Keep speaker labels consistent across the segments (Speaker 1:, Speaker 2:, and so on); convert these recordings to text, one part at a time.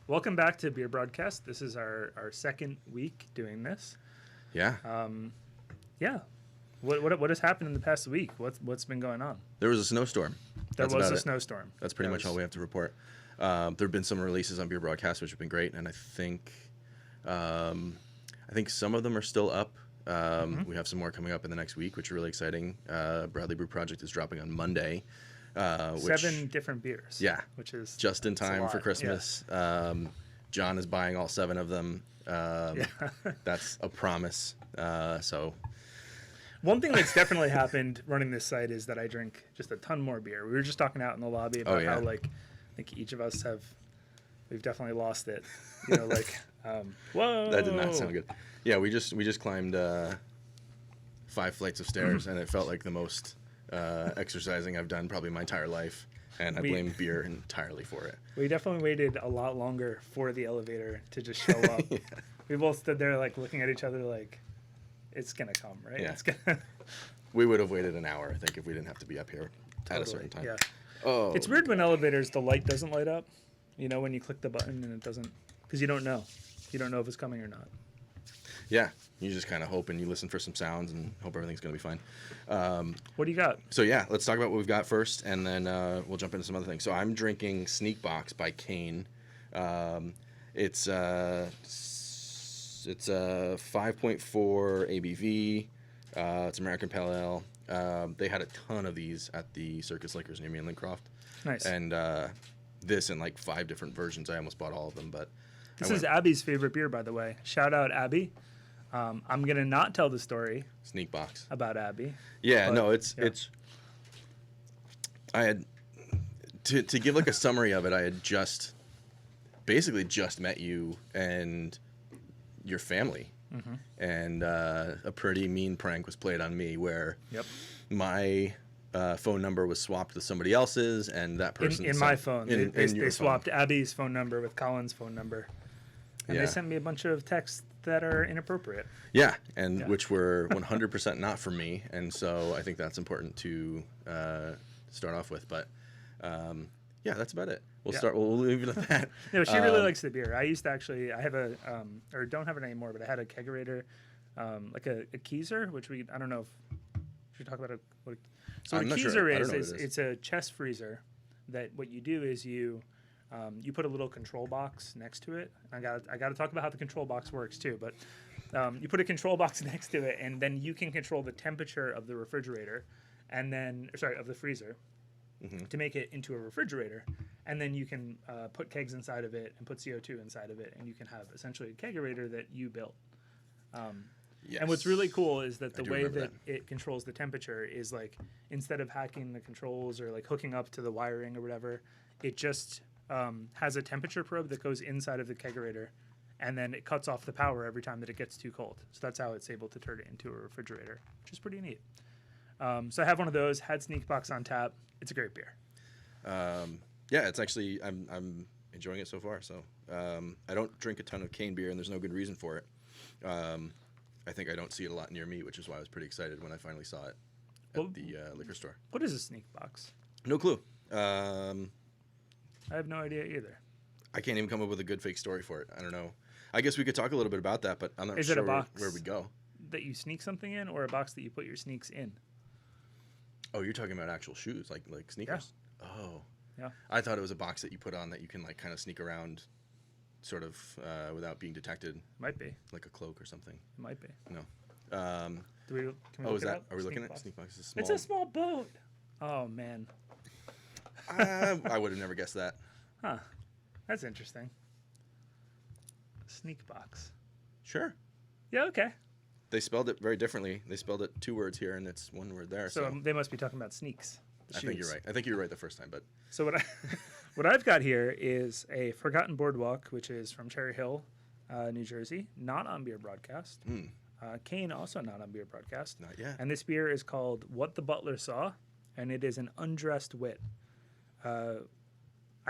Speaker 1: Welcome back to Beer Broadcast. This is our second week doing this.
Speaker 2: Yeah.
Speaker 1: Yeah. What has happened in the past week? What's been going on?
Speaker 2: There was a snowstorm.
Speaker 1: There was a snowstorm.
Speaker 2: That's pretty much all we have to report. There have been some releases on Beer Broadcast, which have been great, and I think some of them are still up. We have some more coming up in the next week, which are really exciting. Bradley Brew Project is dropping on Monday.
Speaker 1: 7 different beers.
Speaker 2: Yeah.
Speaker 1: Which is
Speaker 2: just in time for Christmas. Yeah. John is buying all 7 of them. That's a promise.
Speaker 1: One thing that's definitely happened running this site is that I drink just a ton more beer. We were just talking out in the lobby about how I think each of us we've definitely lost it. Whoa.
Speaker 2: That did not sound good. Yeah, we just climbed 5 flights of stairs, and it felt like the most exercising I've done probably my entire life, and I blame beer entirely for it.
Speaker 1: We definitely waited a lot longer for the elevator to just show up. Yeah. We both stood there looking at each other it's gonna come, right?
Speaker 2: Yeah.
Speaker 1: It's gonna.
Speaker 2: We would have waited an hour, I think, if we didn't have to be up here at a certain time.
Speaker 1: Yeah.
Speaker 2: Oh,
Speaker 1: it's weird when elevators the light doesn't light up. When you click the button and it doesn't, because you don't know if it's coming or not.
Speaker 2: Yeah, you just kind of hope and you listen for some sounds and hope everything's going to be fine.
Speaker 1: What do you got?
Speaker 2: So yeah, let's talk about what we've got first, and then we'll jump into some other things. So I'm drinking Sneak Box by Kane. It's a 5.4 ABV. It's American Pale Ale. They had a ton of these at the Circus Liquors near me in Lincroft.
Speaker 1: Nice.
Speaker 2: And this in 5 different versions. I almost bought all of them, but
Speaker 1: this is Abby's favorite beer, by the way. Shout out Abby. I'm gonna not tell the story.
Speaker 2: Sneak Box
Speaker 1: about Abby.
Speaker 2: Yeah, no, it's. I had to give a summary of it. I had basically just met you and your family, and a pretty mean prank was played on me where my phone number was swapped with somebody else's, and that person
Speaker 1: in my phone. They swapped
Speaker 2: phone.
Speaker 1: Abby's phone number with Colin's phone number, and they sent me a bunch of texts that are inappropriate.
Speaker 2: Yeah, which were 100% not for me, and so I think that's important to start off with. But that's about it. We'll leave it at that.
Speaker 1: No, she really likes the beer. I used to I have or don't have it anymore, but I had a kegerator, like a Keyser, which I don't know if should talk about what a Keyser is. It's a chest freezer that what you do is you put a little control box next to it. I got to talk about how the control box works too, but you put a control box next to it, and then you can control the temperature of the refrigerator, of the freezer, to make it into a refrigerator, and then you can put kegs inside of it and put CO2 inside of it, and you can have essentially a kegerator that you built. Yes. And what's really cool is that the way that it controls the temperature is instead of hacking the controls or hooking up to the wiring or whatever, it just has a temperature probe that goes inside of the kegerator, and then it cuts off the power every time that it gets too cold. So that's how it's able to turn it into a refrigerator, which is pretty neat. So I have one of those, had Sneak Box on tap. It's a great beer.
Speaker 2: It's actually, I'm enjoying it so far. So I don't drink a ton of Kane beer, and there's no good reason for it. I think I don't see it a lot near me, which is why I was pretty excited when I finally saw it at the liquor store.
Speaker 1: What is a Sneak Box?
Speaker 2: No clue.
Speaker 1: I have no idea either.
Speaker 2: I can't even come up with a good fake story for it. I don't know. I guess we could talk a little bit about that, but I'm not sure where we go.
Speaker 1: That you sneak something in, or a box that you put your sneaks in?
Speaker 2: Oh, you're talking about actual shoes, like sneakers?
Speaker 1: Yeah.
Speaker 2: Oh.
Speaker 1: Yeah.
Speaker 2: I thought it was a box that you put on that you can kind of sneak around sort of without being detected.
Speaker 1: Might be.
Speaker 2: Like a cloak or something.
Speaker 1: It might be.
Speaker 2: No.
Speaker 1: Can we look it up?
Speaker 2: Are we looking at Sneak Box?
Speaker 1: It's a small boat. Oh, man.
Speaker 2: I would have never guessed that.
Speaker 1: Huh. That's interesting. Sneak Box.
Speaker 2: Sure.
Speaker 1: Yeah, okay.
Speaker 2: They spelled it very differently. They spelled it 2 words here, and it's 1 word there.
Speaker 1: So they must be talking about sneaks.
Speaker 2: I think you're right. I think you were right the first time. But
Speaker 1: so what I've got here is a Forgotten Boardwalk, which is from Cherry Hill, New Jersey, not on Beer Broadcast. Kane, also not on Beer Broadcast.
Speaker 2: Not yet.
Speaker 1: And this beer is called What the Butler Saw, and it is an undressed wit. I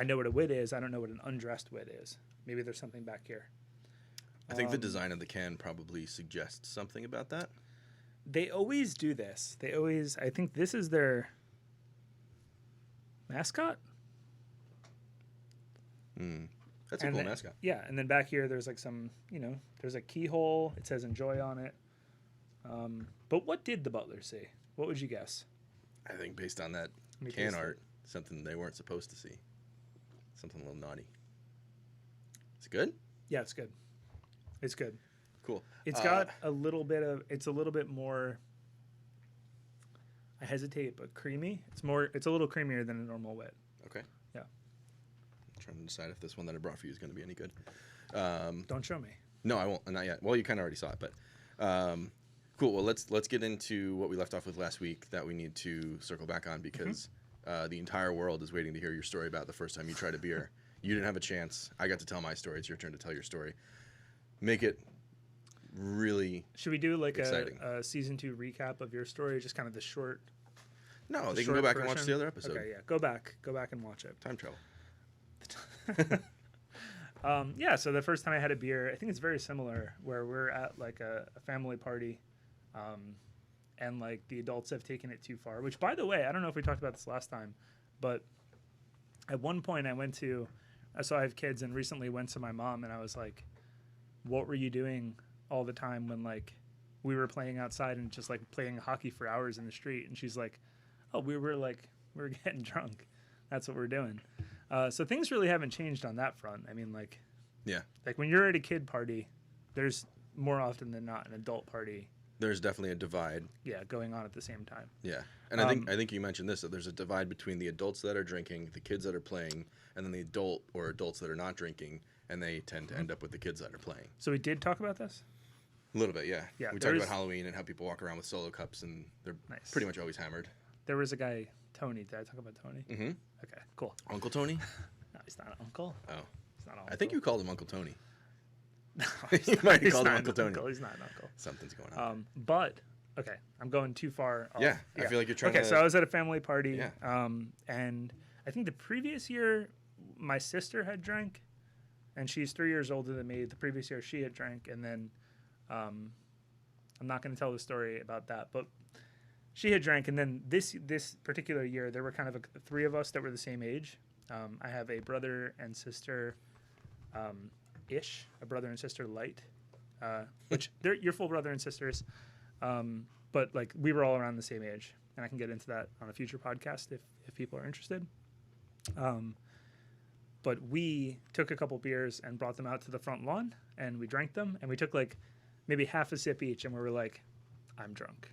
Speaker 1: know what a wit is. I don't know what an undressed wit is. Maybe there's something back here.
Speaker 2: I think the design of the can probably suggests something about that.
Speaker 1: They always do this. I think this is their mascot.
Speaker 2: That's a cool mascot.
Speaker 1: Yeah, and then back here there's like some, there's a keyhole. It says "Enjoy" on it. But what did the butler say? What would you guess?
Speaker 2: I think based on that can art, something they weren't supposed to see. Something a little naughty. Is it good?
Speaker 1: Yeah, it's good. It's good.
Speaker 2: Cool.
Speaker 1: It's got a little bit more, I hesitate, but creamy. It's a little creamier than a normal wit.
Speaker 2: Okay.
Speaker 1: Yeah.
Speaker 2: I'm trying to decide if this one that I brought for you is going to be any good.
Speaker 1: Don't show me.
Speaker 2: No, I won't. Not yet. Well, you kind of already saw it, but cool. Well, let's get into what we left off with last week that we need to circle back on because the entire world is waiting to hear your story about the first time you tried a beer. You didn't have a chance. I got to tell my story. It's your turn to tell your story. Make it really
Speaker 1: Should we do like
Speaker 2: exciting.
Speaker 1: a season 2 recap of your story, just kind of the short?
Speaker 2: No, they can go back and watch the other episode.
Speaker 1: Okay, yeah, go back and watch it.
Speaker 2: Time travel.
Speaker 1: Yeah, so the first time I had a beer, I think it's very similar, where we're at like a family party, and like the adults have taken it too far. Which, by the way, I don't know if we talked about this last time, but at one point so I have kids, and recently went to my mom, and I was like, "What were you doing all the time when like we were playing outside and just like playing hockey for hours in the street?" And she's like, "Oh, we were getting drunk. That's what we're doing." So things really haven't changed on that front. I mean, like,
Speaker 2: yeah,
Speaker 1: like when you're at a kid party, there's more often than not an adult party.
Speaker 2: There's definitely a divide.
Speaker 1: Yeah, going on at the same time.
Speaker 2: Yeah, and I think you mentioned this, that there's a divide between the adults that are drinking, the kids that are playing, and then the adults that are not drinking, and they tend to end up with the kids that are playing.
Speaker 1: So we did talk about this?
Speaker 2: A little bit, yeah.
Speaker 1: Yeah,
Speaker 2: we talked about Halloween and how people walk around with solo cups, and they're pretty much always hammered.
Speaker 1: There was a guy, Tony. Did I talk about Tony?
Speaker 2: Mm-hmm.
Speaker 1: Okay, cool.
Speaker 2: Uncle Tony?
Speaker 1: No, he's not an uncle.
Speaker 2: Oh.
Speaker 1: He's not an uncle.
Speaker 2: I think you called him Uncle Tony.
Speaker 1: No,
Speaker 2: you might have called him Uncle Tony.
Speaker 1: He's not an uncle.
Speaker 2: Something's going on.
Speaker 1: But, okay, I'm going too far off.
Speaker 2: Yeah, I feel like you're trying to...
Speaker 1: Okay, so I was at a family party,
Speaker 2: Yeah.
Speaker 1: And I think the previous year, my sister had drank, and she's 3 years older than me. The previous year, she had drank, and then I'm not going to tell the story about that, but she had drank, and then this particular year, there were kind of three of us that were the same age. I have a brother and sister, a brother and sister light, which they're your full brother and sisters, but like we were all around the same age, and I can get into that on a future podcast if people are interested. But we took a couple beers and brought them out to the front lawn, and we drank them, and we took like maybe half a sip each, and we were like, "I'm drunk.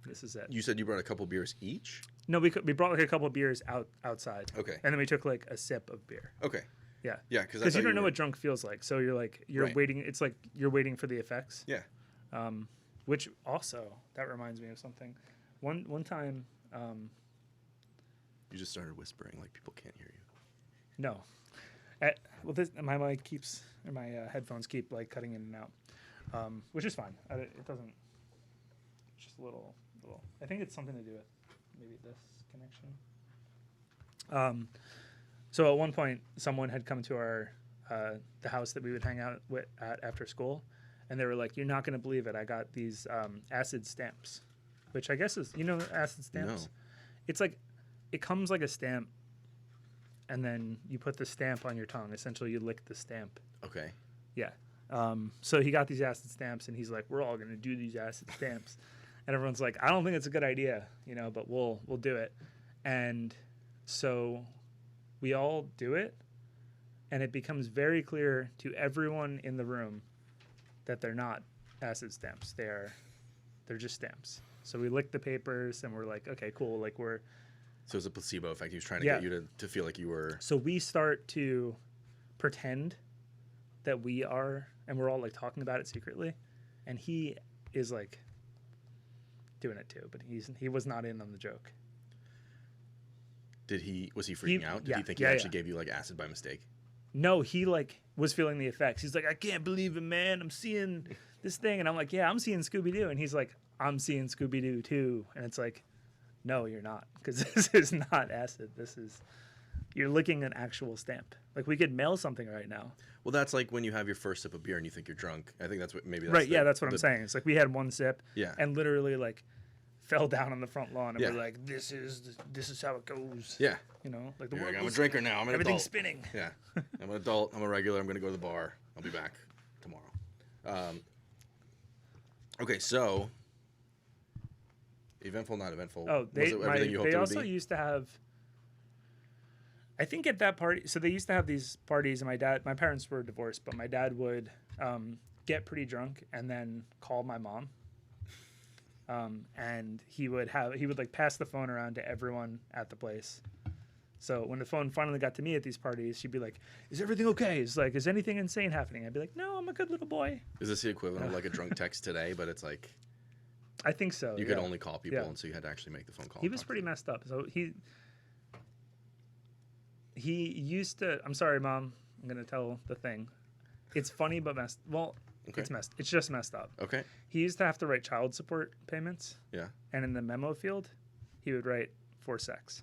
Speaker 1: This is it."
Speaker 2: You said you brought a couple beers each?
Speaker 1: No, we brought like a couple beers outside.
Speaker 2: Okay.
Speaker 1: And then we took like a sip of beer.
Speaker 2: Okay.
Speaker 1: Yeah.
Speaker 2: Yeah, because
Speaker 1: you don't know what drunk feels like, so you're like
Speaker 2: Right.
Speaker 1: waiting. It's like you're waiting for the effects.
Speaker 2: Yeah.
Speaker 1: Which also that reminds me of something. One time.
Speaker 2: You just started whispering like people can't hear you.
Speaker 1: No. My mic keeps, or my headphones keep like cutting in and out, which is fine. It doesn't. It's just a little. I think it's something to do with maybe this connection. So at one point, someone had come to our the house that we would hang out at after school, and they were like, "You're not going to believe it. I got these acid stamps," which I guess is acid stamps.
Speaker 2: No.
Speaker 1: It's like it comes like a stamp. And then you put the stamp on your tongue. Essentially, you lick the stamp.
Speaker 2: Okay.
Speaker 1: Yeah. So he got these acid stamps, and he's like, "We're all going to do these acid stamps." And everyone's like, "I don't think it's a good idea, but we'll do it." And so we all do it, and it becomes very clear to everyone in the room that they're not acid stamps. They're just stamps. So we lick the papers, and we're like, "Okay, cool." Like
Speaker 2: So it's a placebo effect. He was trying to get you to feel like you were...
Speaker 1: So we start to pretend that we are, and we're all like talking about it secretly, and he is like doing it too, but he was not in on the joke.
Speaker 2: Was he freaking out? Did he think he actually gave you like acid by mistake?
Speaker 1: No, he like was feeling the effects. He's like, "I can't believe it, man. I'm seeing this thing." And I'm like, "Yeah, I'm seeing Scooby-Doo." And he's like, "I'm seeing Scooby-Doo too." And it's like, no, you're not, because this is not acid. You're licking an actual stamp. Like we could mail something right now.
Speaker 2: Well, that's like when you have your first sip of beer and you think you're drunk. I think that's what maybe.
Speaker 1: That's what I'm saying. It's like we had one sip.
Speaker 2: Yeah.
Speaker 1: And literally like fell down on the front lawn, and we're like, this is how it goes.
Speaker 2: Yeah.
Speaker 1: You know, like the
Speaker 2: You're
Speaker 1: world.
Speaker 2: I'm a drinker now. I'm an
Speaker 1: everything's
Speaker 2: adult.
Speaker 1: spinning.
Speaker 2: Yeah. I'm an adult. I'm a regular. I'm going to go to the bar. I'll be back tomorrow. Okay, so eventful, not eventful.
Speaker 1: Oh, they also
Speaker 2: be?
Speaker 1: used to have. I think at that party, so they used to have these parties, and my parents were divorced, but my dad would get pretty drunk and then call my mom. And he would like pass the phone around to everyone at the place. So when the phone finally got to me at these parties, she'd be like, "Is everything okay? Is anything insane happening?" I'd be like, "No, I'm a good little boy."
Speaker 2: Is this the equivalent of like a drunk text today? But it's like,
Speaker 1: I think so.
Speaker 2: You could only call people, and so you had to actually make the phone call.
Speaker 1: He was pretty messed up. So he used to. I'm sorry, Mom. I'm gonna tell the thing. It's funny, but messed. Well,
Speaker 2: okay.
Speaker 1: It's just messed up.
Speaker 2: Okay.
Speaker 1: He used to have to write child support payments.
Speaker 2: Yeah.
Speaker 1: And in the memo field, he would write for sex.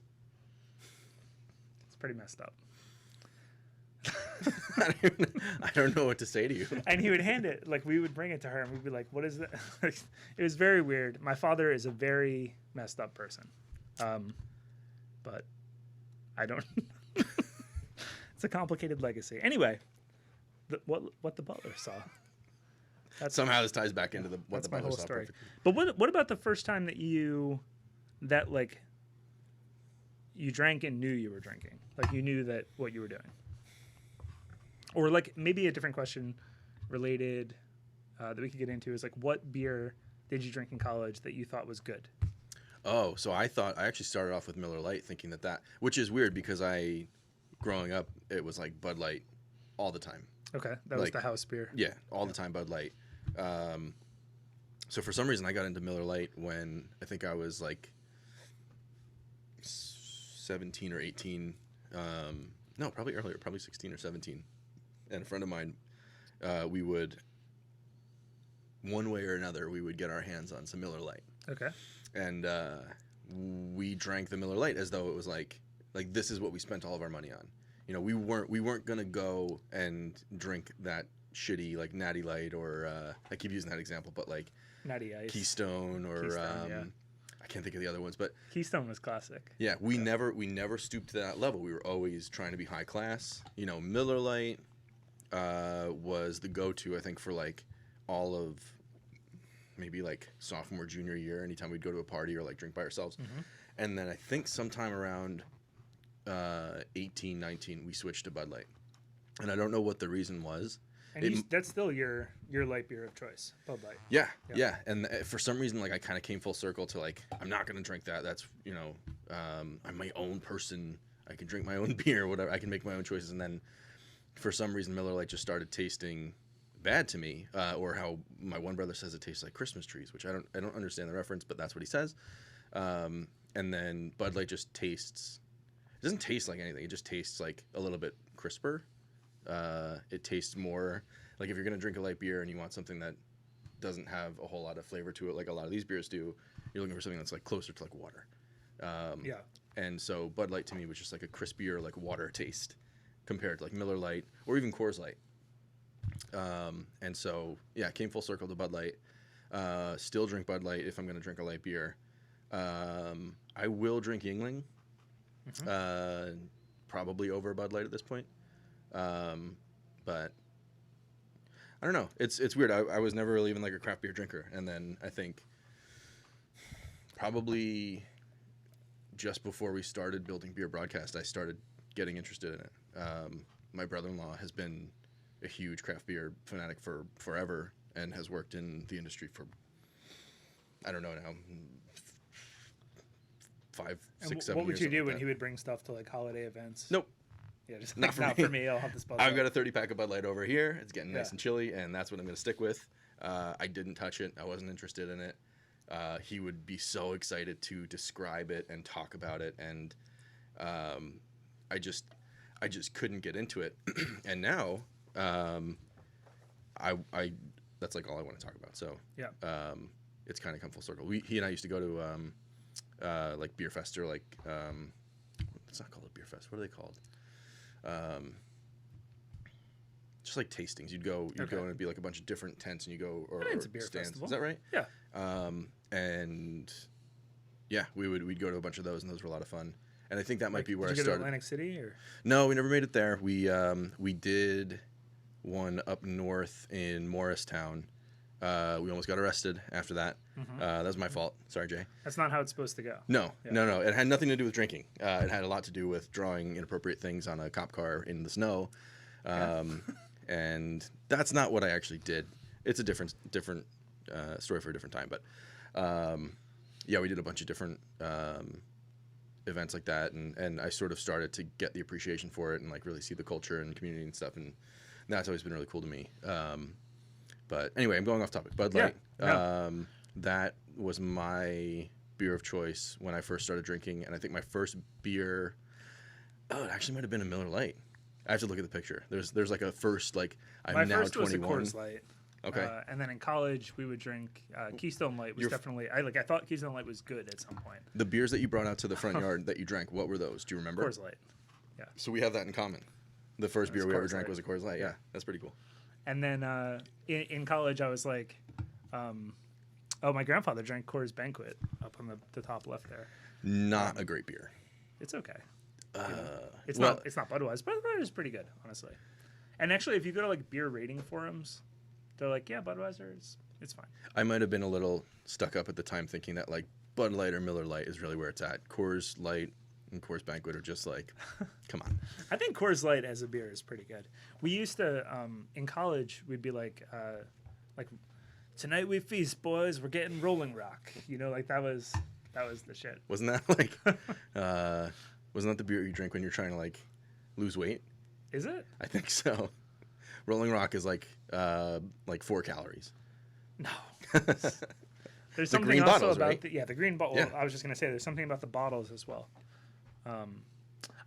Speaker 1: It's pretty messed up.
Speaker 2: I don't know what to say to you.
Speaker 1: And he would hand it, like we would bring it to her, and we'd be like, "What is that?" It was very weird. My father is a very messed up person, but I don't. It's a complicated legacy. Anyway, what the butler saw.
Speaker 2: Somehow this ties back into what the
Speaker 1: my
Speaker 2: butler
Speaker 1: whole
Speaker 2: saw.
Speaker 1: story.
Speaker 2: Perfectly.
Speaker 1: But what about the first time that you drank and knew you were drinking, like you knew that what you were doing, or like maybe a different question related that we could get into is like, what beer did you drink in college that you thought was good?
Speaker 2: Oh, so I actually started off with Miller Lite, thinking that, which is weird because growing up, it was like Bud Light all the time.
Speaker 1: Okay, that was the house beer.
Speaker 2: Yeah, all the time Bud Light. So for some reason, I got into Miller Lite when I think I was like 17 or 18. No, probably earlier, probably 16 or 17. And a friend of mine, we would, one way or another, we would get our hands on some Miller Lite.
Speaker 1: Okay.
Speaker 2: And we drank the Miller Lite as though it was like this is what we spent all of our money on. You know, we weren't gonna go and drink that shitty like Natty Light or I keep using that example, but like
Speaker 1: Natty Ice,
Speaker 2: Keystone, or I can't think of the other ones, but
Speaker 1: Keystone was classic.
Speaker 2: Yeah, we never stooped to that level. We were always trying to be high class. You know, Miller Lite was the go-to, I think, for like all of maybe like sophomore, junior year, anytime we'd go to a party or like drink by ourselves. Mm-hmm. And then I think sometime around 18, 19, we switched to Bud Light. And I don't know what the reason was.
Speaker 1: And that's still your light beer of choice, Bud Light.
Speaker 2: Yeah. And for some reason, like I kind of came full circle to like, I'm not going to drink that. That's, you know, I'm my own person. I can drink my own beer, whatever. I can make my own choices. And then for some reason, Miller Lite just started tasting bad to me, or how my one brother says it tastes like Christmas trees, which I don't understand the reference, but that's what he says. And then Bud Light just it doesn't taste like anything. It just tastes like a little bit crisper. It tastes more like if you're going to drink a light beer and you want something that doesn't have a whole lot of flavor to it, like a lot of these beers do, you're looking for something that's like closer to like water.
Speaker 1: Yeah.
Speaker 2: And so Bud Light to me was just like a crispier, like water taste compared to like Miller Lite or even Coors Light. And so, yeah, came full circle to Bud Light. Still drink Bud Light if I'm going to drink a light beer. I will drink Yuengling, probably over Bud Light at this point. But I don't know. It's weird. I was never really even like a craft beer drinker. And then I think probably just before we started building Beer Broadcast, I started getting interested in it. My brother-in-law has been a huge craft beer fanatic for forever and has worked in the industry for, I don't know now, 5, 6, 7 years.
Speaker 1: What would you do when he would bring stuff to like holiday events?
Speaker 2: Nope.
Speaker 1: Yeah, just not for me. I'll have this Bud Light.
Speaker 2: I've got a 30-pack of Bud Light over here. It's getting nice and chilly, and that's what I'm going to stick with. I didn't touch it. I wasn't interested in it. He would be so excited to describe it and talk about it, and I just couldn't get into it. And now, I that's like all I want to talk about. So
Speaker 1: yeah,
Speaker 2: it's kind of come full circle. He and I used to go to like beer fest, or like it's not called a beer fest. What are they called? Just like tastings. You'd go and it'd be like a bunch of different tents, and you go or
Speaker 1: it's a beer
Speaker 2: stands.
Speaker 1: festival.
Speaker 2: Is that right?
Speaker 1: Yeah.
Speaker 2: And Yeah, we'd go to a bunch of those, and those were a lot of fun. And I think that might be where
Speaker 1: did
Speaker 2: I
Speaker 1: you go
Speaker 2: started.
Speaker 1: to Atlantic City or?
Speaker 2: No, we never made it there. We did one up north in Morristown. We almost got arrested after that. That was my fault. Sorry, Jay.
Speaker 1: That's not how it's supposed to go.
Speaker 2: No. It had nothing to do with drinking. It had a lot to do with drawing inappropriate things on a cop car in the snow. And that's not what I actually did. It's a different story for a different time. But yeah, we did a bunch of different events like that, and I sort of started to get the appreciation for it and like really see the culture and community and stuff, and that's always been really cool to me. But anyway, I'm going off topic. Bud Light. That was my beer of choice when I first started drinking, and I think my first beer, it actually might have been a Miller Lite. I have to look at the picture. There's like a first, like, I'm now 21.
Speaker 1: My first was a Coors Light.
Speaker 2: Okay.
Speaker 1: And then in college, we would drink Keystone Light. Was definitely I thought Keystone Light was good at some point.
Speaker 2: The beers that you brought out to the front yard that you drank, what were those? Do you remember?
Speaker 1: Coors Light. Yeah.
Speaker 2: So we have that in common. The first beer we ever drank was a Coors Light. Yeah, that's pretty cool.
Speaker 1: And then in college, I was like, my grandfather drank Coors Banquet up on the top left there.
Speaker 2: Not a great beer.
Speaker 1: It's okay. It's not Budweiser, but Budweiser's pretty good, honestly. And actually, if you go to like beer rating forums, they're like, yeah, Budweiser it's fine.
Speaker 2: I might have been a little stuck up at the time thinking that like Bud Light or Miller Light is really where it's at. Coors Light and Coors Banquet are just like, come on.
Speaker 1: I think Coors Light as a beer is pretty good. We used to, in college, we'd be like, tonight we feast, boys. We're getting Rolling Rock. You know, like that was the shit.
Speaker 2: Wasn't that like, wasn't that the beer you drink when you're trying to like lose weight?
Speaker 1: Is it?
Speaker 2: I think so. Rolling Rock is like 4 calories.
Speaker 1: No. There's something
Speaker 2: green
Speaker 1: also
Speaker 2: bottles,
Speaker 1: about
Speaker 2: right?
Speaker 1: the green bottle.
Speaker 2: Yeah.
Speaker 1: I was just gonna say there's something about the bottles as well.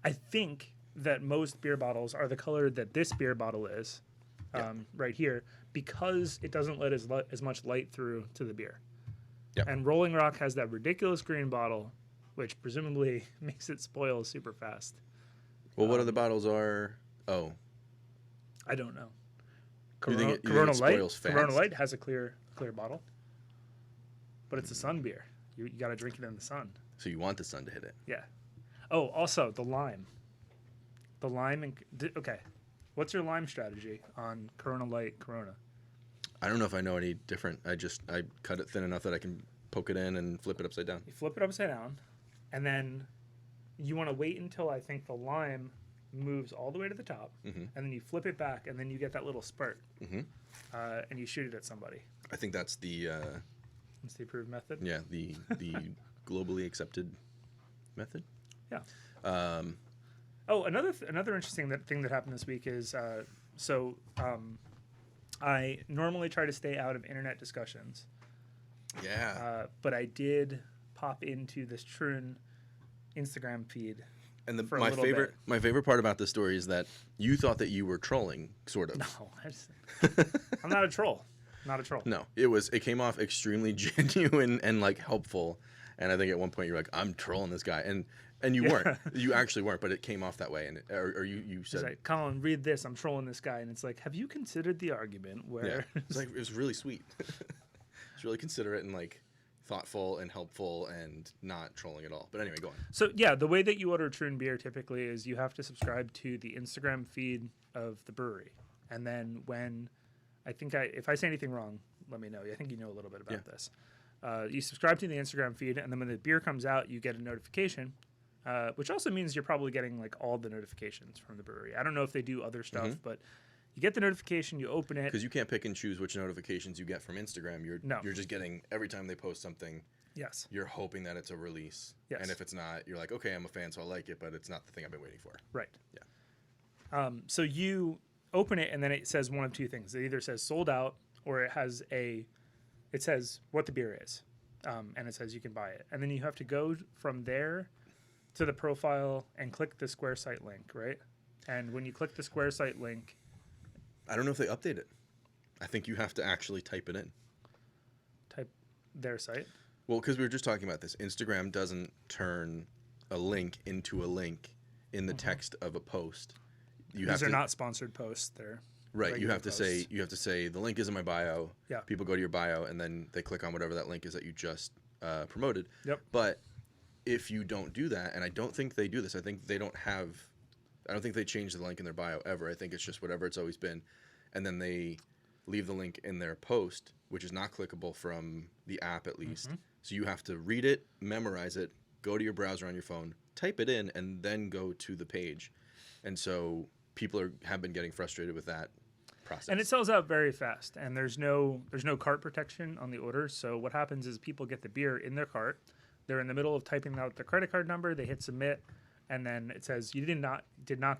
Speaker 1: I think that most beer bottles are the color that this beer bottle is, right here, because it doesn't let as much light through to the beer.
Speaker 2: Yeah.
Speaker 1: And Rolling Rock has that ridiculous green bottle, which presumably makes it spoil super fast.
Speaker 2: Well, what other bottles are? Oh,
Speaker 1: I don't know.
Speaker 2: You think it
Speaker 1: Corona Light.
Speaker 2: spoils fast?
Speaker 1: Corona Light has a clear bottle, but it's a sun beer. You got to drink it in the sun.
Speaker 2: So you want the sun to hit it?
Speaker 1: Yeah. Oh, also the lime. The lime and okay, what's your lime strategy on Corona Light Corona?
Speaker 2: I don't know if I know any different. I cut it thin enough that I can poke it in and flip it upside down.
Speaker 1: You flip it upside down, and then you want to wait until I think the lime moves all the way to the top, and then you flip it back, and then you get that little spurt, and you shoot it at somebody.
Speaker 2: I think that's the
Speaker 1: That's the approved method.
Speaker 2: yeah the globally accepted method.
Speaker 1: Yeah. Oh, another interesting thing that happened this week is I normally try to stay out of internet discussions.
Speaker 2: Yeah.
Speaker 1: But I did pop into this Twin Instagram feed.
Speaker 2: And
Speaker 1: my
Speaker 2: favorite part about this story is that you thought that you were trolling, sort of.
Speaker 1: No, I'm not a troll. Not a troll.
Speaker 2: No, it came off extremely genuine and like helpful. And I think at one point you're like, I'm trolling this guy, and you weren't. You actually weren't, but it came off that way. And or you said,
Speaker 1: like, Colin, read this. I'm trolling this guy, and it's like, have you considered the argument where?
Speaker 2: Yeah. It was really sweet. It's really considerate and like thoughtful and helpful and not trolling at all. But anyway, go on.
Speaker 1: So yeah, the way that you order Twin beer typically is you have to subscribe to the Instagram feed of the brewery, and then if I say anything wrong, let me know. I think you know a little bit about this. You subscribe to the Instagram feed, and then when the beer comes out, you get a notification, which also means you're probably getting like all the notifications from the brewery. I don't know if they do other stuff, but you get the notification, you open it.
Speaker 2: Because you can't pick and choose which notifications you get from Instagram. You're just getting every time they post something.
Speaker 1: Yes.
Speaker 2: You're hoping that it's a release.
Speaker 1: Yes.
Speaker 2: And if it's not, you're like, okay, I'm a fan, so I like it, but it's not the thing I've been waiting for.
Speaker 1: Right.
Speaker 2: Yeah.
Speaker 1: So you open it, and then it says one of two things. It either says sold out, or it says what the beer is, and it says you can buy it. And then you have to go from there to the profile and click the Square site link, right? And when you click the Square site link,
Speaker 2: I don't know if they update it. I think you have to actually type it in.
Speaker 1: Type their site?
Speaker 2: Well, because we were just talking about this. Instagram doesn't turn a link into a link in the text of a post.
Speaker 1: These are not sponsored posts. They're
Speaker 2: right. You have to say the link is in my bio.
Speaker 1: Yeah.
Speaker 2: People go to your bio and then they click on whatever that link is that you just promoted.
Speaker 1: Yep.
Speaker 2: But if you don't do that, and I don't think they do this, I don't think they change the link in their bio ever. I think it's just whatever it's always been. And then they leave the link in their post, which is not clickable from the app at least. Mm-hmm. So you have to read it, memorize it, go to your browser on your phone, type it in, and then go to the page. And so people have been getting frustrated with that process.
Speaker 1: And it sells out very fast, and there's no cart protection on the order. So what happens is people get the beer in their cart. They're in the middle of typing out their credit card number. They hit submit, and then it says you did not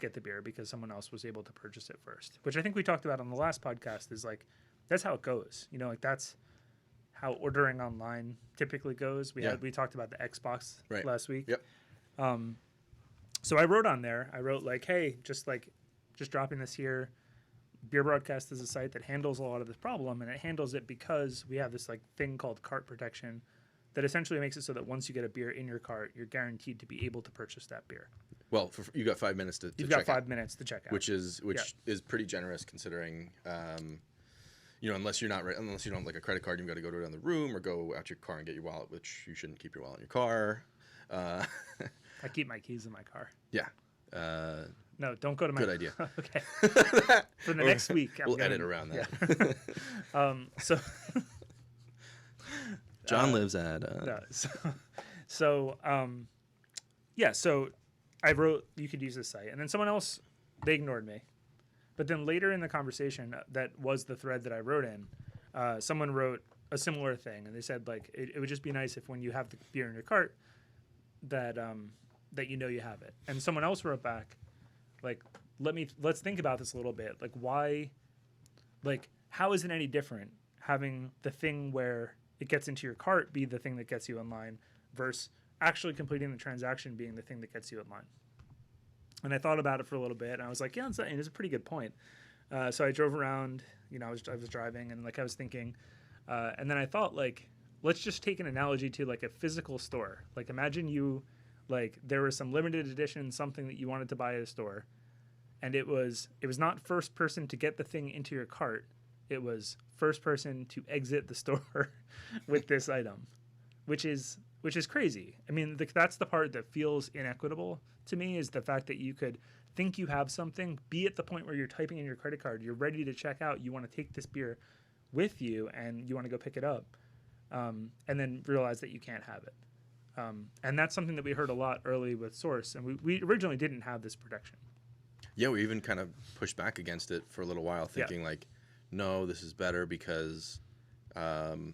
Speaker 1: get the beer because someone else was able to purchase it first. Which I think we talked about on the last podcast is like that's how it goes. You know, like that's how ordering online typically goes. We talked about the Xbox last week.
Speaker 2: Yep.
Speaker 1: So I wrote on there. I wrote like, hey, just dropping this here. Beer Broadcast is a site that handles a lot of this problem, and it handles it because we have this like thing called cart protection that essentially makes it so that once you get a beer in your cart, you're guaranteed to be able to purchase that beer.
Speaker 2: Well, you got 5 minutes to
Speaker 1: You've got 5 minutes to check out,
Speaker 2: which is pretty generous considering, unless you don't have like a credit card, you've got to go to it in the room or go out your car and get your wallet, which you shouldn't keep your wallet in your car.
Speaker 1: I keep my keys in my car.
Speaker 2: Yeah.
Speaker 1: No, don't go to my...
Speaker 2: Good idea.
Speaker 1: Okay. For the next week.
Speaker 2: We'll edit around that.
Speaker 1: Yeah. So...
Speaker 2: John lives at...
Speaker 1: So I wrote, you could use this site. And then someone else, they ignored me. But then later in the conversation, that was the thread that I wrote in, someone wrote a similar thing. And they said, like, it would just be nice if when you have the beer in your cart, that you know you have it. And someone else wrote back, like, let's think about this a little bit. Like, why, like, how is it any different having the thing where it gets into your cart be the thing that gets you online versus actually completing the transaction being the thing that gets you online? And I thought about it for a little bit, and I was like, yeah, it's a pretty good point. So I drove around, I was driving, and like I was thinking, and then I thought, like, let's just take an analogy to like a physical store. Like, imagine there was some limited edition, something that you wanted to buy at a store, and it was not first person to get the thing into your cart. It was first person to exit the store with this item, which is crazy. I mean, that's the part that feels inequitable to me, is the fact that you could think you have something, be at the point where you're typing in your credit card, you're ready to check out, you want to take this beer with you, and you want to go pick it up, and then realize that you can't have it. And that's something that we heard a lot early with Source, and we originally didn't have this protection.
Speaker 2: Yeah, we even kind of pushed back against it for a little while, thinking like, no, this is better because, the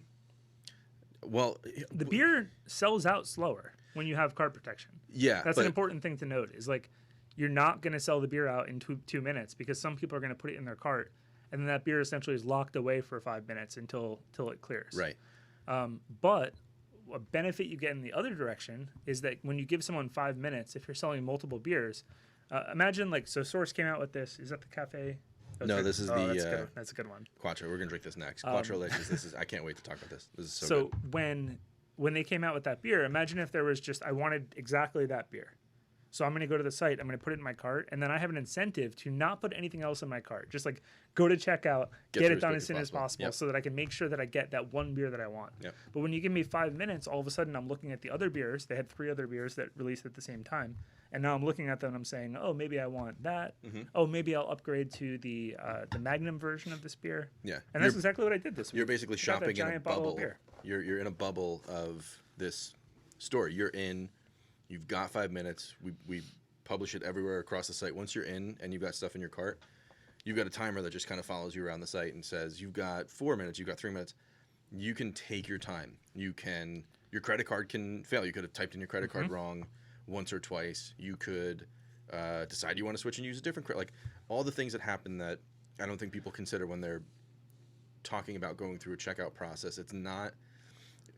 Speaker 1: beer sells out slower when you have cart protection.
Speaker 2: Yeah.
Speaker 1: That's an important thing to note, is like, you're not going to sell the beer out in 2 minutes because some people are going to put it in their cart, and then that beer essentially is locked away for 5 minutes until it clears.
Speaker 2: Right.
Speaker 1: But a benefit you get in the other direction is that when you give someone 5 minutes, if you're selling multiple beers, imagine so Source came out with this. Is that the cafe?
Speaker 2: No, this is
Speaker 1: that's a good one.
Speaker 2: Quattro. We're gonna drink this next. Quattro Leches. I can't wait to talk about this. This is so good.
Speaker 1: When they came out with that beer, imagine if there was I wanted exactly that beer. So I'm going to go to the site, I'm going to put it in my cart, and then I have an incentive to not put anything else in my cart. Just go to checkout, get it done as soon as possible, so that I can make sure that I get that one beer that I want.
Speaker 2: Yep.
Speaker 1: But when you give me 5 minutes, all of a sudden I'm looking at the other beers. They had 3 other beers that released at the same time. And now I'm looking at them and I'm saying, oh, maybe I want that. Mm-hmm. Oh, maybe I'll upgrade to the Magnum version of this beer.
Speaker 2: Yeah.
Speaker 1: And that's exactly what I did this week.
Speaker 2: You're basically shopping in a bubble. You're in a bubble of this store. You've got 5 minutes. We publish it everywhere across the site. Once you're in and you've got stuff in your cart, you've got a timer that just kind of follows you around the site and says, you've got 4 minutes, you've got 3 minutes. You can take your time. Your credit card can fail. You could have typed in your credit card wrong once or twice. You could decide you want to switch and use a different credit. Like, all the things that happen that I don't think people consider when they're talking about going through a checkout process. It's not,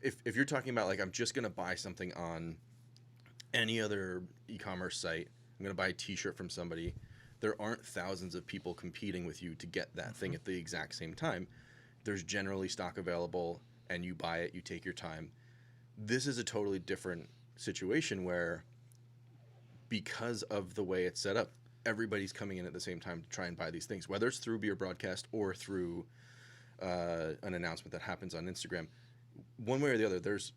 Speaker 2: if you're talking about I'm just going to buy something on any other e-commerce site, I'm going to buy a t-shirt from somebody, there aren't thousands of people competing with you to get that thing at the exact same time. There's generally stock available, and you buy it, you take your time. This is a totally different situation where, because of the way it's set up, everybody's coming in at the same time to try and buy these things, whether it's through Beer Broadcast or through an announcement that happens on Instagram. One way or the other, there's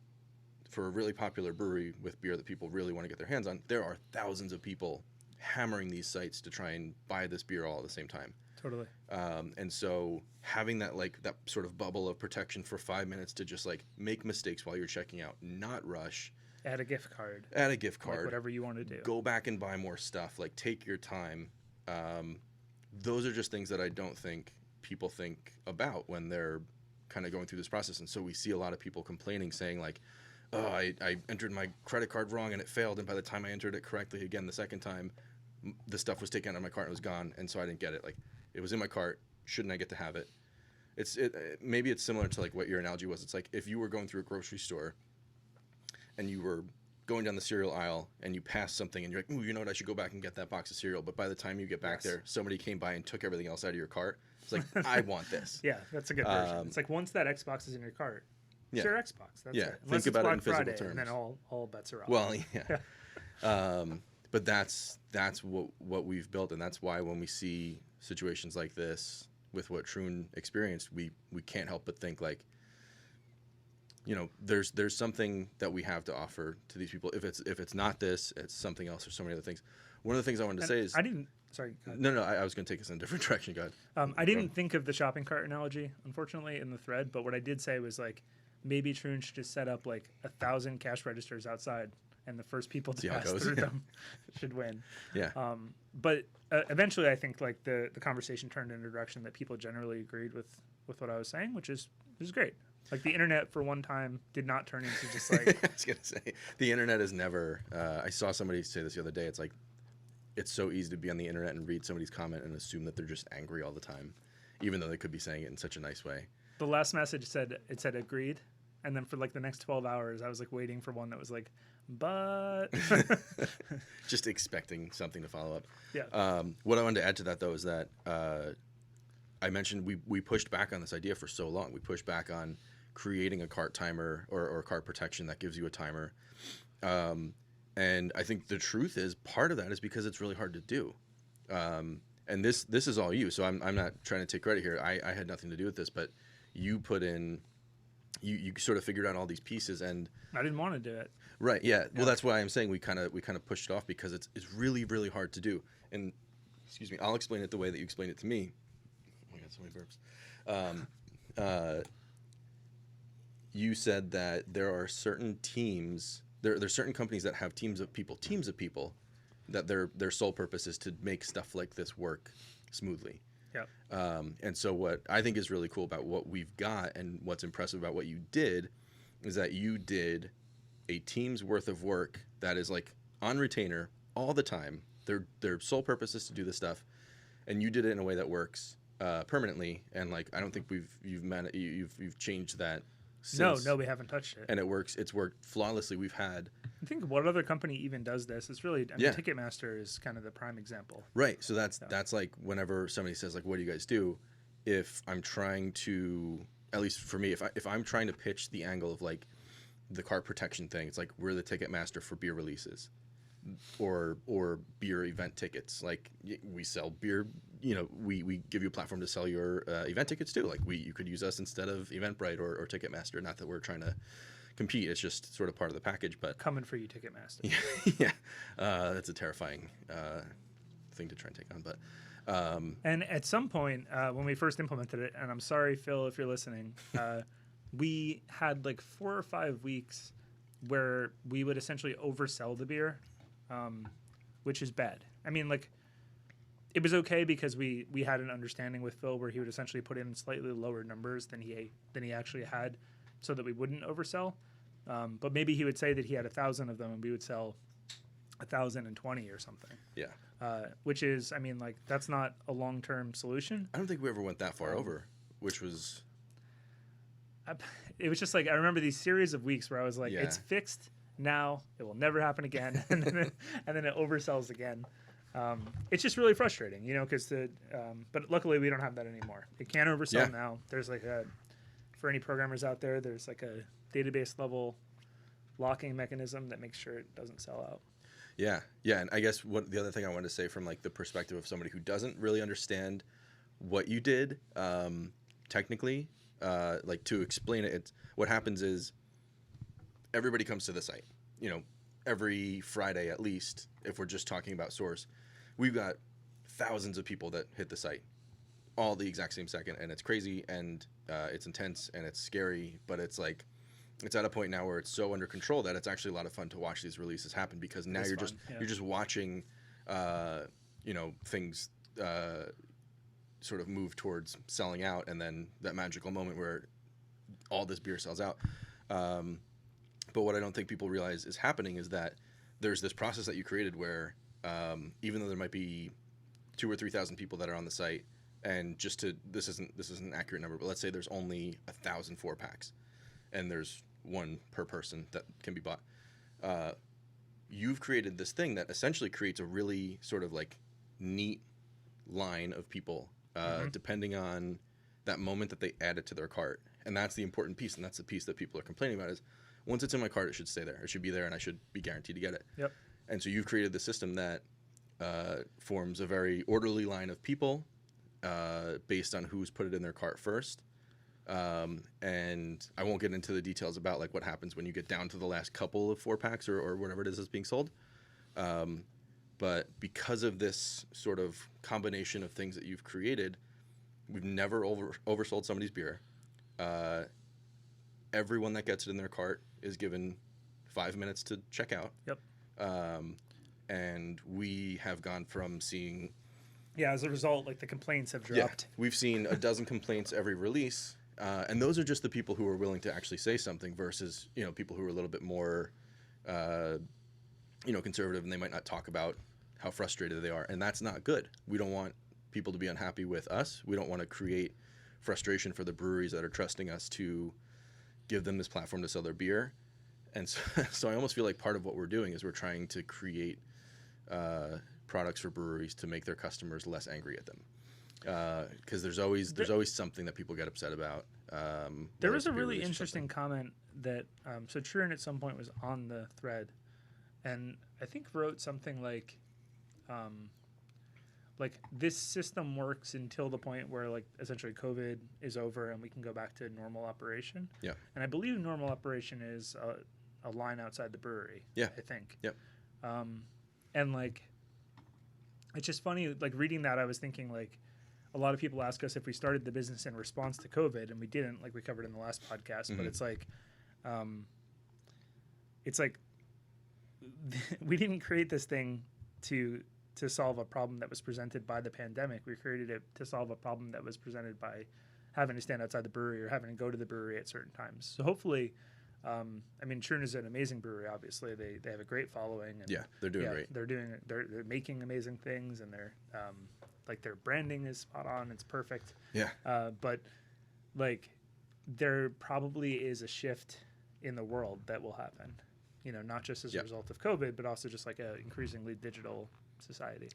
Speaker 2: for a really popular brewery with beer that people really want to get their hands on, there are thousands of people hammering these sites to try and buy this beer all at the same time.
Speaker 1: Totally.
Speaker 2: And so having that that sort of bubble of protection for 5 minutes to just like make mistakes while you're checking out, not rush.
Speaker 1: Add a gift card.
Speaker 2: Like
Speaker 1: whatever you want to do.
Speaker 2: Go back and buy more stuff. Like take your time. Those are just things that I don't think people think about when they're kind of going through this process. And so we see a lot of people complaining, saying like, oh, I entered my credit card wrong and it failed. And by the time I entered it correctly again the second time, the stuff was taken out of my cart and was gone. And so I didn't get it. Like, it was in my cart. Shouldn't I get to have it? Maybe it's similar to like what your analogy was. It's like if you were going through a grocery store and you were going down the cereal aisle and you passed something and you're like, ooh, you know what? I should go back and get that box of cereal. But by the time you get back there, somebody came by and took everything else out of your cart. It's like, I want this.
Speaker 1: Yeah, that's a good version. It's like once that Xbox is in your cart, it's your Xbox. That's it.
Speaker 2: Unless think about it in physical terms.
Speaker 1: And then all bets are off.
Speaker 2: Well, yeah. But that's what we've built, and that's why when we see situations like this with what Troon experienced, we can't help but think like, you know, there's something that we have to offer to these people. If it's not this, it's something else or so many other things. One of the things I wanted to say is
Speaker 1: Sorry.
Speaker 2: No, I was going to take us in a different direction. Go ahead.
Speaker 1: I didn't think of the shopping cart analogy, unfortunately, in the thread. But what I did say was like, maybe Troon should just set up like 1,000 cash registers outside, and the first people to pass through them should win.
Speaker 2: Yeah.
Speaker 1: But eventually, I think like the conversation turned in a direction that people generally agreed with what I was saying, which is great. Like the internet for one time did not turn into just like
Speaker 2: I was gonna say the internet is never. I saw somebody say this the other day. It's like it's so easy to be on the internet and read somebody's comment and assume that they're just angry all the time, even though they could be saying it in such a nice way.
Speaker 1: The last message said agreed, and then for like the next 12 hours, I was like waiting for one that was like, but
Speaker 2: just expecting something to follow up.
Speaker 1: Yeah.
Speaker 2: What I wanted to add to that though is that I mentioned we pushed back on this idea for so long. We pushed back on creating a cart timer or cart protection that gives you a timer. And I think the truth is part of that is because it's really hard to do. And this is all you. So I'm not trying to take credit here. I had nothing to do with this, but you put in, you sort of figured out all these pieces, and
Speaker 1: I didn't want to do it.
Speaker 2: Right. Yeah. Well, that's why I'm saying we kind of pushed it off because it's really, really hard to do. And excuse me, I'll explain it the way that you explained it to me. Oh my God, so many burps. You said that there are certain teams, there's certain companies that have teams of people that their sole purpose is to make stuff like this work smoothly.
Speaker 1: Yeah.
Speaker 2: And so what I think is really cool about what we've got and what's impressive about what you did is that you did a team's worth of work that is like on retainer all the time. Their sole purpose is to do this stuff, and you did it in a way that works permanently. And like I don't think you've changed that. Since,
Speaker 1: no, we haven't touched it.
Speaker 2: And it works. It's worked flawlessly. We've had.
Speaker 1: I think what other company even does this? It's really. I mean, Ticketmaster is kind of the prime example.
Speaker 2: Right. So that's like whenever somebody says like, "What do you guys do?" If I'm trying to, at least for me, if I'm trying to pitch the angle of like the cart protection thing, it's like we're the Ticketmaster for beer releases, or beer event tickets. Like we sell beer. You know, we give you a platform to sell your event tickets too. Like you could use us instead of Eventbrite or Ticketmaster. Not that we're trying to compete. It's just sort of part of the package. But
Speaker 1: coming for you, Ticketmaster.
Speaker 2: Yeah. That's a terrifying thing to try and take on. But
Speaker 1: and at some point when we first implemented it, and I'm sorry, Phil, if you're listening, we had like 4 or 5 weeks where we would essentially oversell the beer, which is bad. I mean, like. It was okay because we had an understanding with Phil where he would essentially put in slightly lower numbers than he actually had, so that we wouldn't oversell. But maybe he would say that he had 1,000 of them, and we would sell 1,020 or something.
Speaker 2: Yeah.
Speaker 1: Which is, I mean, like that's not a long-term solution.
Speaker 2: I don't think we ever went that far over, which was.
Speaker 1: It was just like I remember these series of weeks where I was like, "It's fixed now; it will never happen again," and then it oversells again. It's just really frustrating, you know, because but luckily we don't have that anymore. It can oversell now. There's like for any programmers out there, there's like a database level locking mechanism that makes sure it doesn't sell out.
Speaker 2: Yeah. And I guess the other thing I wanted to say from like the perspective of somebody who doesn't really understand what you did technically, like to explain it, what happens is everybody comes to the site. You know, every Friday at least, if we're just talking about Source, we've got thousands of people that hit the site all the exact same second, and it's crazy, and it's intense, and it's scary, but it's like, it's at a point now where it's so under control that it's actually a lot of fun to watch these releases happen, because now you're just watching, you know, things sort of move towards selling out, and then that magical moment where all this beer sells out. But what I don't think people realize is happening is that there's this process that you created where even though there might be 2,000 or 3,000 people that are on the site, and just to this isn't an accurate number, but let's say there's only 1,000 4-packs, and there's one per person that can be bought. You've created this thing that essentially creates a really sort of like neat line of people, depending on that moment that they add it to their cart. And that's the important piece, and that's the piece that people are complaining about, is once it's in my cart, it should stay there. It should be there, and I should be guaranteed to get it.
Speaker 1: Yep.
Speaker 2: And so you've created the system that forms a very orderly line of people based on who's put it in their cart first. And I won't get into the details about like what happens when you get down to the last couple of 4-packs or whatever it is that's being sold. But because of this sort of combination of things that you've created, we've never oversold somebody's beer. Everyone that gets it in their cart is given 5 minutes to check out.
Speaker 1: Yep.
Speaker 2: And we have gone from seeing...
Speaker 1: Yeah, as a result, like the complaints have dropped.
Speaker 2: Yeah, we've seen a dozen complaints every release. And those are just the people who are willing to actually say something versus, you know, people who are a little bit more, you know, conservative, and they might not talk about how frustrated they are. And that's not good. We don't want people to be unhappy with us. We don't want to create frustration for the breweries that are trusting us to give them this platform to sell their beer. And so I almost feel like part of what we're doing is we're trying to create products for breweries to make their customers less angry at them. Because there's always something that people get upset about.
Speaker 1: There was a really interesting comment that so Truin at some point was on the thread, and I think wrote something like this system works until the point where like essentially COVID is over and we can go back to normal operation.
Speaker 2: Yeah.
Speaker 1: And I believe normal operation is a line outside the brewery.
Speaker 2: Yeah.
Speaker 1: I think.
Speaker 2: Yep.
Speaker 1: And like, it's just funny, like reading that, I was thinking like, a lot of people ask us if we started the business in response to COVID, and we didn't, like we covered in the last podcast. Mm-hmm. But it's like we didn't create this thing to solve a problem that was presented by the pandemic. We created it to solve a problem that was presented by having to stand outside the brewery or having to go to the brewery at certain times. So hopefully, I mean, Truin is an amazing brewery. Obviously, they have a great following. And
Speaker 2: yeah, they're doing great.
Speaker 1: They're making amazing things, and they're like their branding is spot on. It's perfect.
Speaker 2: Yeah.
Speaker 1: But like there probably is a shift in the world that will happen, you know, not just as a result of COVID, but also just like a increasingly digital society.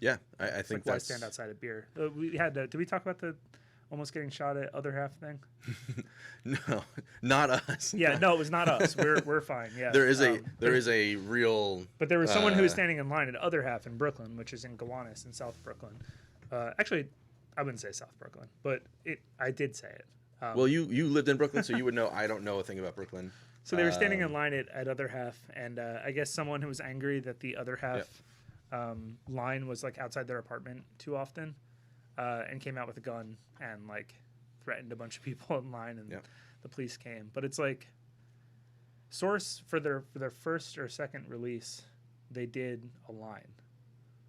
Speaker 2: Yeah. I think
Speaker 1: like that's... why stand outside of beer. We had did we talk about the almost getting shot at other half thing?
Speaker 2: No, not us.
Speaker 1: Yeah, no, it was not us. We're fine. Yeah.
Speaker 2: There is a real.
Speaker 1: But there was someone who was standing in line at other half in Brooklyn, which is in Gowanus in South Brooklyn. Actually, I wouldn't say South Brooklyn, but I did say it.
Speaker 2: Well, you lived in Brooklyn, so you would know. I don't know a thing about Brooklyn.
Speaker 1: So they were standing in line at other half, and I guess someone who was angry that the other half line was like outside their apartment too often, and came out with a gun and like threatened a bunch of people in line, and the police came. But it's like Source for their first or second release, they did a line.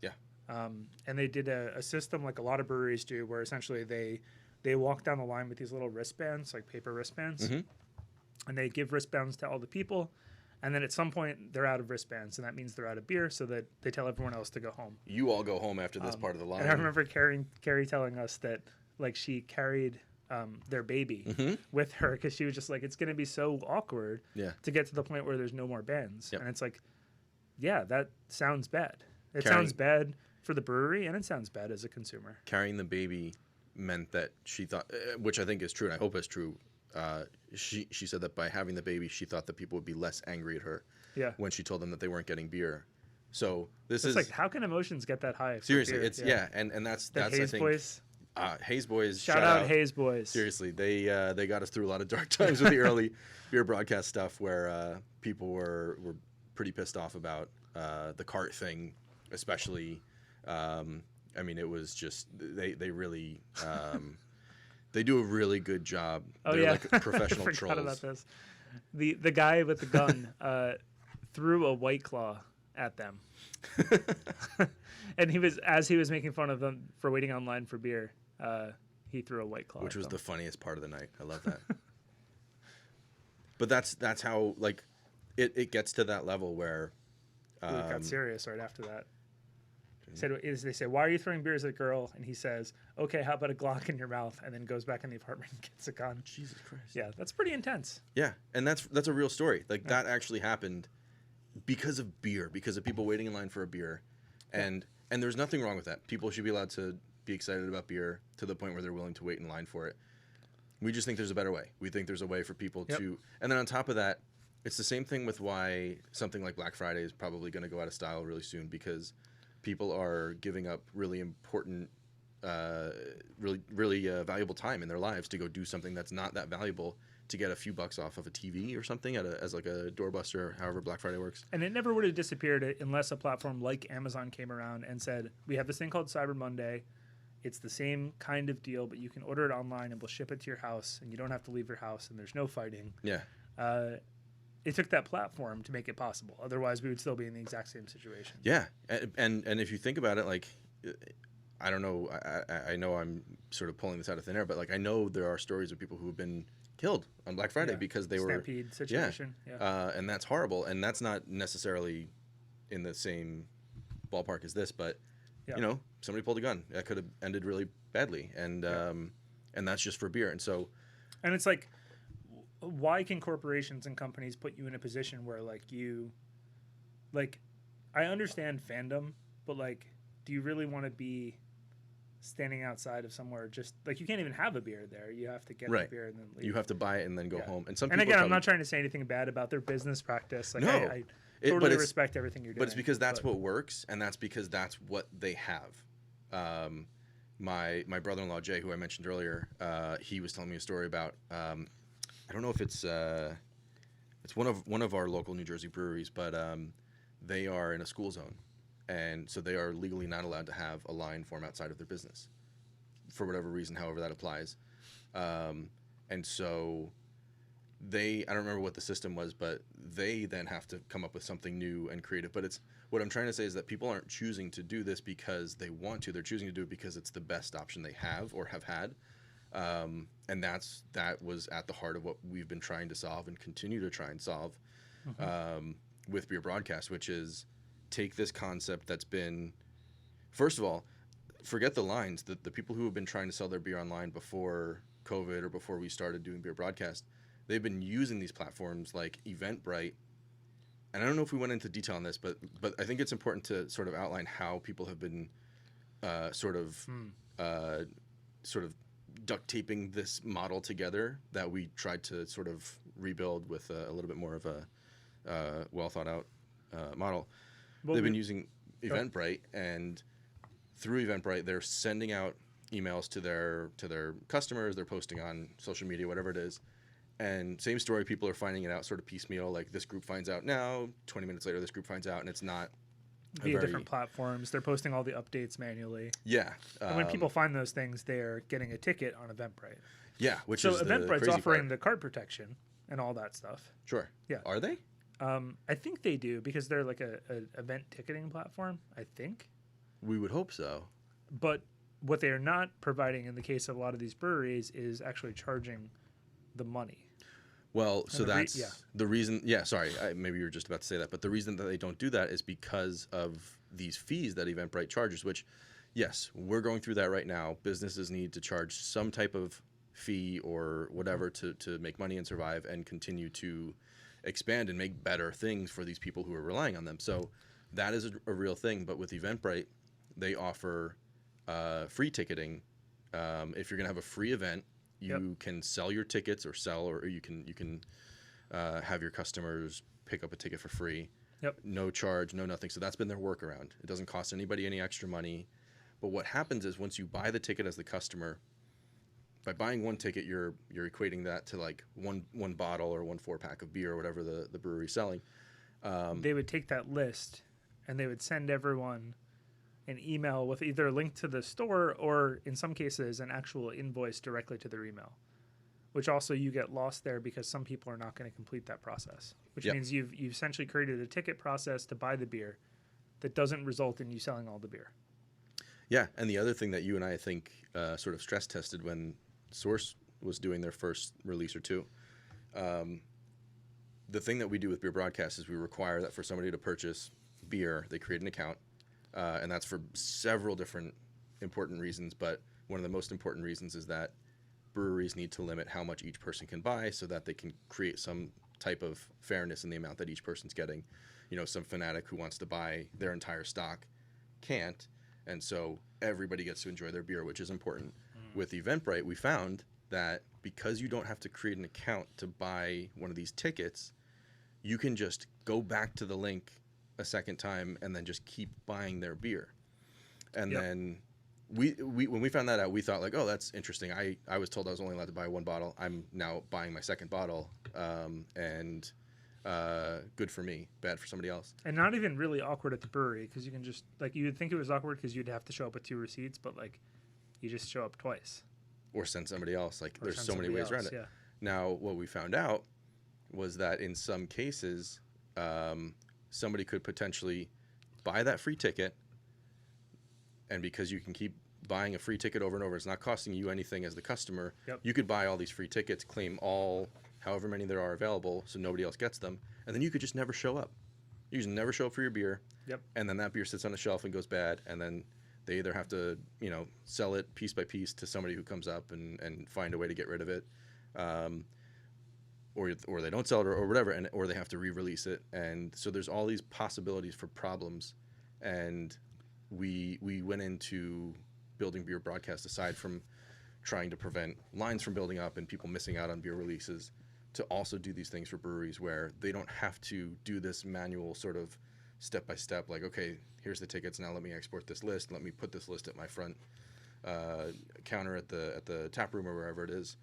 Speaker 2: Yeah.
Speaker 1: And they did a system like a lot of breweries do, where essentially they walk down the line with these little wristbands, like paper wristbands, and they give wristbands to all the people. And then at some point they're out of wristbands, and that means they're out of beer, so that they tell everyone else to go home.
Speaker 2: You all go home after this part of the line.
Speaker 1: And I remember Carrie telling us that like she carried their baby with her because she was just like, it's going to be so awkward to get to the point where there's no more bands. Yep. And it's like, yeah, that sounds bad. It sounds bad for the brewery, and it sounds bad as a consumer.
Speaker 2: Carrying the baby meant that she thought, which I think is true, and I hope is true, she said that by having the baby, she thought that people would be less angry at her when she told them that they weren't getting beer. So it's like,
Speaker 1: how can emotions get that high?
Speaker 2: Seriously, it's and that's I think
Speaker 1: Voice.
Speaker 2: Hayes Boys.
Speaker 1: Shout out Hayes Boys.
Speaker 2: Seriously, they got us through a lot of dark times with the early beer broadcast stuff, where people were pretty pissed off about the cart thing, especially. I mean, it was just they really they do a really good job. They're like professional
Speaker 1: I
Speaker 2: trolls.
Speaker 1: forgot about this. The guy with the gun threw a White Claw at them, and as he was making fun of them for waiting online for beer, he threw a White Claw,
Speaker 2: which was the funniest part of the night. I love that. But that's how like it gets to that level where
Speaker 1: it got serious right after that. They say, "Why are you throwing beers at a girl?" And he says, "Okay, how about a Glock in your mouth?" And then goes back in the apartment and gets a gun.
Speaker 2: Jesus Christ.
Speaker 1: Yeah, that's pretty intense.
Speaker 2: Yeah, and that's a real story. Like that actually happened because of beer, because of people waiting in line for a beer, and there's nothing wrong with that. People should be allowed to be excited about beer to the point where they're willing to wait in line for it. We just think there's a better way. We think there's a way for people to, and then on top of that, it's the same thing with why something like Black Friday is probably going to go out of style really soon, because people are giving up really important, really valuable time in their lives to go do something that's not that valuable to get a few bucks off of a TV or something as like a doorbuster, however Black Friday works.
Speaker 1: And it never would have disappeared unless a platform like Amazon came around and said, we have this thing called Cyber Monday. It's the same kind of deal, but you can order it online and we'll ship it to your house and you don't have to leave your house and there's no fighting.
Speaker 2: Yeah.
Speaker 1: It took that platform to make it possible. Otherwise, we would still be in the exact same situation.
Speaker 2: Yeah, and if you think about it, like, I don't know, I know I'm sort of pulling this out of thin air, but like I know there are stories of people who have been killed on Black Friday because they
Speaker 1: Stampede situation.
Speaker 2: Yeah. And that's horrible, and that's not necessarily in the same ballpark as this, but you know, somebody pulled a gun that could have ended really badly, and that's just for beer, and
Speaker 1: it's like, why can corporations and companies put you in a position where I understand fandom, but like, do you really want to be standing outside of somewhere just like you can't even have a beer there? You have to get the beer and then leave.
Speaker 2: You have to buy it and then go home. And
Speaker 1: I'm not trying to say anything bad about their business practice. Like, no, I totally respect everything you're doing.
Speaker 2: But it's because that's what works, and that's because that's what they have. My brother-in-law Jay, who I mentioned earlier, he was telling me a story about. I don't know if it's one of our local New Jersey breweries, but they are in a school zone, and so they are legally not allowed to have a line form outside of their business, for whatever reason, however that applies, and so I don't remember what the system was, but they then have to come up with something new and creative. But what I'm trying to say is that people aren't choosing to do this because they want to; they're choosing to do it because it's the best option they have or have had. And that was at the heart of what we've been trying to solve and continue to try and solve with beer broadcast, which is take this concept that's been, first of all, forget the lines. The people who have been trying to sell their beer online before COVID or before we started doing beer broadcast, they've been using these platforms like Eventbrite. And I don't know if we went into detail on this, but I think it's important to sort of outline how people have been sort of duct taping this model together that we tried to sort of rebuild with a little bit more of a well thought out model. They've been using Eventbrite, and through Eventbrite, they're sending out emails to their customers. They're posting on social media, whatever it is. And same story, people are finding it out sort of piecemeal. Like this group finds out now, 20 minutes later, this group finds out, and it's not
Speaker 1: via different platforms. They're posting all the updates manually.
Speaker 2: Yeah.
Speaker 1: And when people find those things, they're getting a ticket on Eventbrite.
Speaker 2: Yeah, which
Speaker 1: so
Speaker 2: is
Speaker 1: Eventbrite's offering the card protection and all that stuff.
Speaker 2: Sure.
Speaker 1: Yeah.
Speaker 2: Are they?
Speaker 1: I think they do because they're like a event ticketing platform, I think.
Speaker 2: We would hope so. But
Speaker 1: what they are not providing in the case of a lot of these breweries is actually charging the money.
Speaker 2: Well, so that's the reason. Yeah, sorry, maybe you were just about to say that. But the reason that they don't do that is because of these fees that Eventbrite charges, which, yes, we're going through that right now. Businesses need to charge some type of fee or whatever to make money and survive and continue to expand and make better things for these people who are relying on them. So that is a real thing. But with Eventbrite, they offer free ticketing. If you're going to have a free event, you can sell your tickets or you can have your customers pick up a ticket for free. No charge, no nothing. So that's been their workaround. It doesn't cost anybody any extra money. But what happens is once you buy the ticket as the customer, by buying one ticket, you're equating that to like one bottle or 1 4-pack of beer or whatever the brewery's selling.
Speaker 1: They would take that list and they would send everyone an email with either a link to the store or, in some cases, an actual invoice directly to their email, which also you get lost there because some people are not going to complete that process, which means you've essentially created a ticket process to buy the beer that doesn't result in you selling all the beer.
Speaker 2: Yeah, and the other thing that you and I think sort of stress tested when Source was doing their first release or two, the thing that we do with Beer Broadcast is we require that for somebody to purchase beer, they create an account, and that's for several different important reasons, but one of the most important reasons is that breweries need to limit how much each person can buy so that they can create some type of fairness in the amount that each person's getting. You know, some fanatic who wants to buy their entire stock can't, and so everybody gets to enjoy their beer, which is important. With Eventbrite, we found that because you don't have to create an account to buy one of these tickets, you can just go back to the link a second time and then just keep buying their beer. And then we when we found that out, we thought like, oh, that's interesting. I was told I was only allowed to buy one bottle. I'm now buying my second bottle, and good for me, bad for somebody else.
Speaker 1: And not even really awkward at the brewery because you can just, like, you would think it was awkward because you'd have to show up with 2 receipts, but like you just show up twice.
Speaker 2: Or send somebody else. Like there's so many ways around it. Yeah. Now, what we found out was that in some cases, somebody could potentially buy that free ticket, and because you can keep buying a free ticket over and over, it's not costing you anything as the customer. You could buy all these free tickets, claim all, however many there are available, so nobody else gets them, and then you could just never show up. You just never show up for your beer, and then that beer sits on the shelf and goes bad, and then they either have to, sell it piece by piece to somebody who comes up and find a way to get rid of it, or they don't sell it or whatever, or they have to re-release it. And so there's all these possibilities for problems. And we went into building Beer Broadcast, aside from trying to prevent lines from building up and people missing out on beer releases, to also do these things for breweries where they don't have to do this manual sort of step by step, like, okay, here's the tickets, now let me export this list, let me put this list at my front counter at the tap room or wherever it is,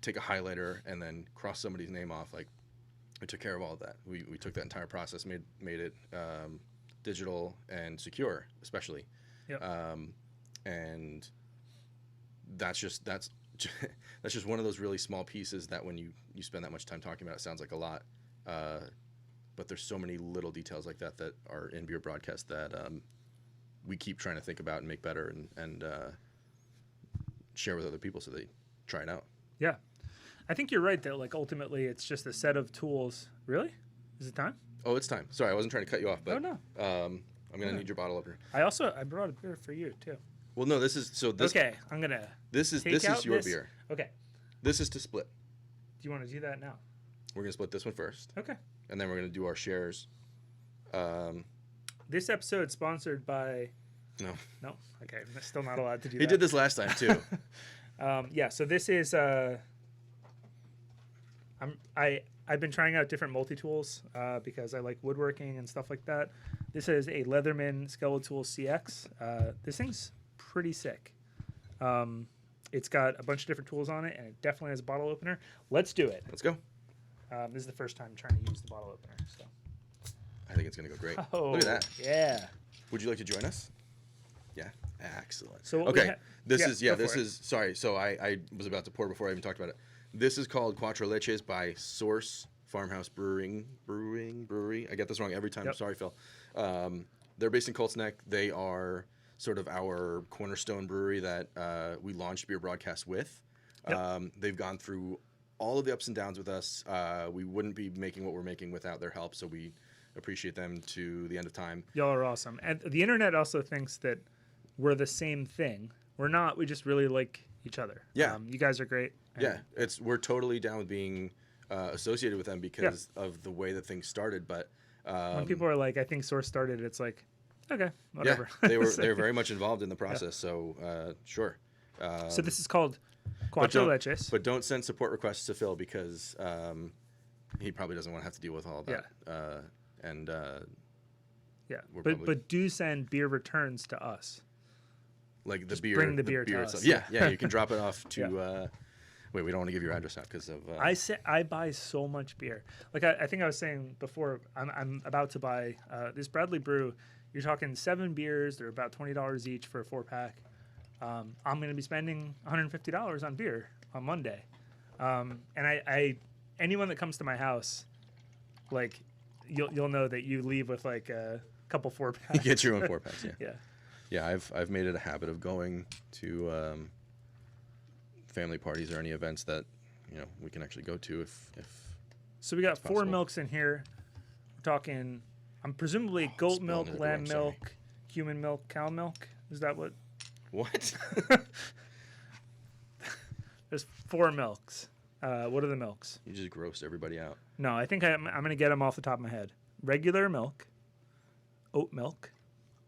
Speaker 2: take a highlighter and then cross somebody's name off. Like, we took care of all of that. We took that entire process, made it digital and secure, especially. And that's just one of those really small pieces that when you spend that much time talking about it, sounds like a lot. But there's so many little details like that are in Beer Broadcast that we keep trying to think about and make better and share with other people so they try it out. Yeah.
Speaker 1: I think you're right that, like, ultimately it's just a set of tools. Really? Is it time?
Speaker 2: Oh, it's time. Sorry, I wasn't trying to cut you off, but
Speaker 1: no.
Speaker 2: I'm going to need your bottle opener.
Speaker 1: I brought a beer for you too.
Speaker 2: Well, no, this is okay,
Speaker 1: I'm going to
Speaker 2: This is your beer.
Speaker 1: Okay.
Speaker 2: This is to split.
Speaker 1: Do you want to do that now?
Speaker 2: We're going to split this one first.
Speaker 1: Okay.
Speaker 2: And then we're going to do our shares.
Speaker 1: This episode sponsored by...
Speaker 2: No.
Speaker 1: Okay. I'm still not allowed to do that.
Speaker 2: He did this last time, too.
Speaker 1: So this is... I've been trying out different multi-tools because I like woodworking and stuff like that. This is a Leatherman Skeletool CX. This thing's pretty sick. It's got a bunch of different tools on it, and it definitely has a bottle opener. Let's do it.
Speaker 2: Let's go.
Speaker 1: This is the first time trying to use the bottle opener. So
Speaker 2: I think it's going to go great.
Speaker 1: Oh,
Speaker 2: look at that.
Speaker 1: Yeah.
Speaker 2: Would you like to join us? Yeah. Excellent.
Speaker 1: So
Speaker 2: okay. This is sorry. So I was about to pour before I even talked about it. This is called Cuatro Leches by Source Farmhouse Brewing. I get this wrong every time. Sorry, Phil. They're based in Colts Neck. They are sort of our cornerstone brewery that we launched Beer Broadcast with. They've gone through all of the ups and downs with us. We wouldn't be making what we're making without their help, so we appreciate them to the end of time.
Speaker 1: Y'all are awesome. And the internet also thinks that we're the same thing. We're not. We just really like each other.
Speaker 2: Yeah.
Speaker 1: You guys are great.
Speaker 2: Yeah. We're totally down with being associated with them because of the way that things started. But
Speaker 1: when people are like, I think Source started, it's like, okay, whatever.
Speaker 2: Yeah, they were very much involved in the process. So sure.
Speaker 1: So this is called Cuatro Leches.
Speaker 2: But don't send support requests to Phil because he probably doesn't want to have to deal with all of that.
Speaker 1: But do send beer returns to us.
Speaker 2: like the
Speaker 1: Just
Speaker 2: beer.
Speaker 1: bring the beer to
Speaker 2: itself.
Speaker 1: us.
Speaker 2: Yeah. You can drop it off to. Wait, we don't want to give your address out because of.
Speaker 1: I buy so much beer. Like I think I was saying before, I'm about to buy this Bradley Brew. You're talking 7 beers. They're about $20 each for a 4-pack. I'm going to be spending $150 on beer on Monday. And I anyone that comes to my house, like you'll know that you leave with like a couple 4-packs.
Speaker 2: You get your own 4-packs. Yeah.
Speaker 1: Yeah.
Speaker 2: Yeah, I've made it a habit of going to family parties or any events that we can actually go to if.
Speaker 1: So we got 4 milks in here. We're talking. I'm presumably goat milk, lamb milk, human milk, cow milk. Is that what?
Speaker 2: What?
Speaker 1: There's 4 milks. What are the milks?
Speaker 2: You just grossed everybody out.
Speaker 1: No, I think I'm going to get them off the top of my head. Regular milk, oat milk,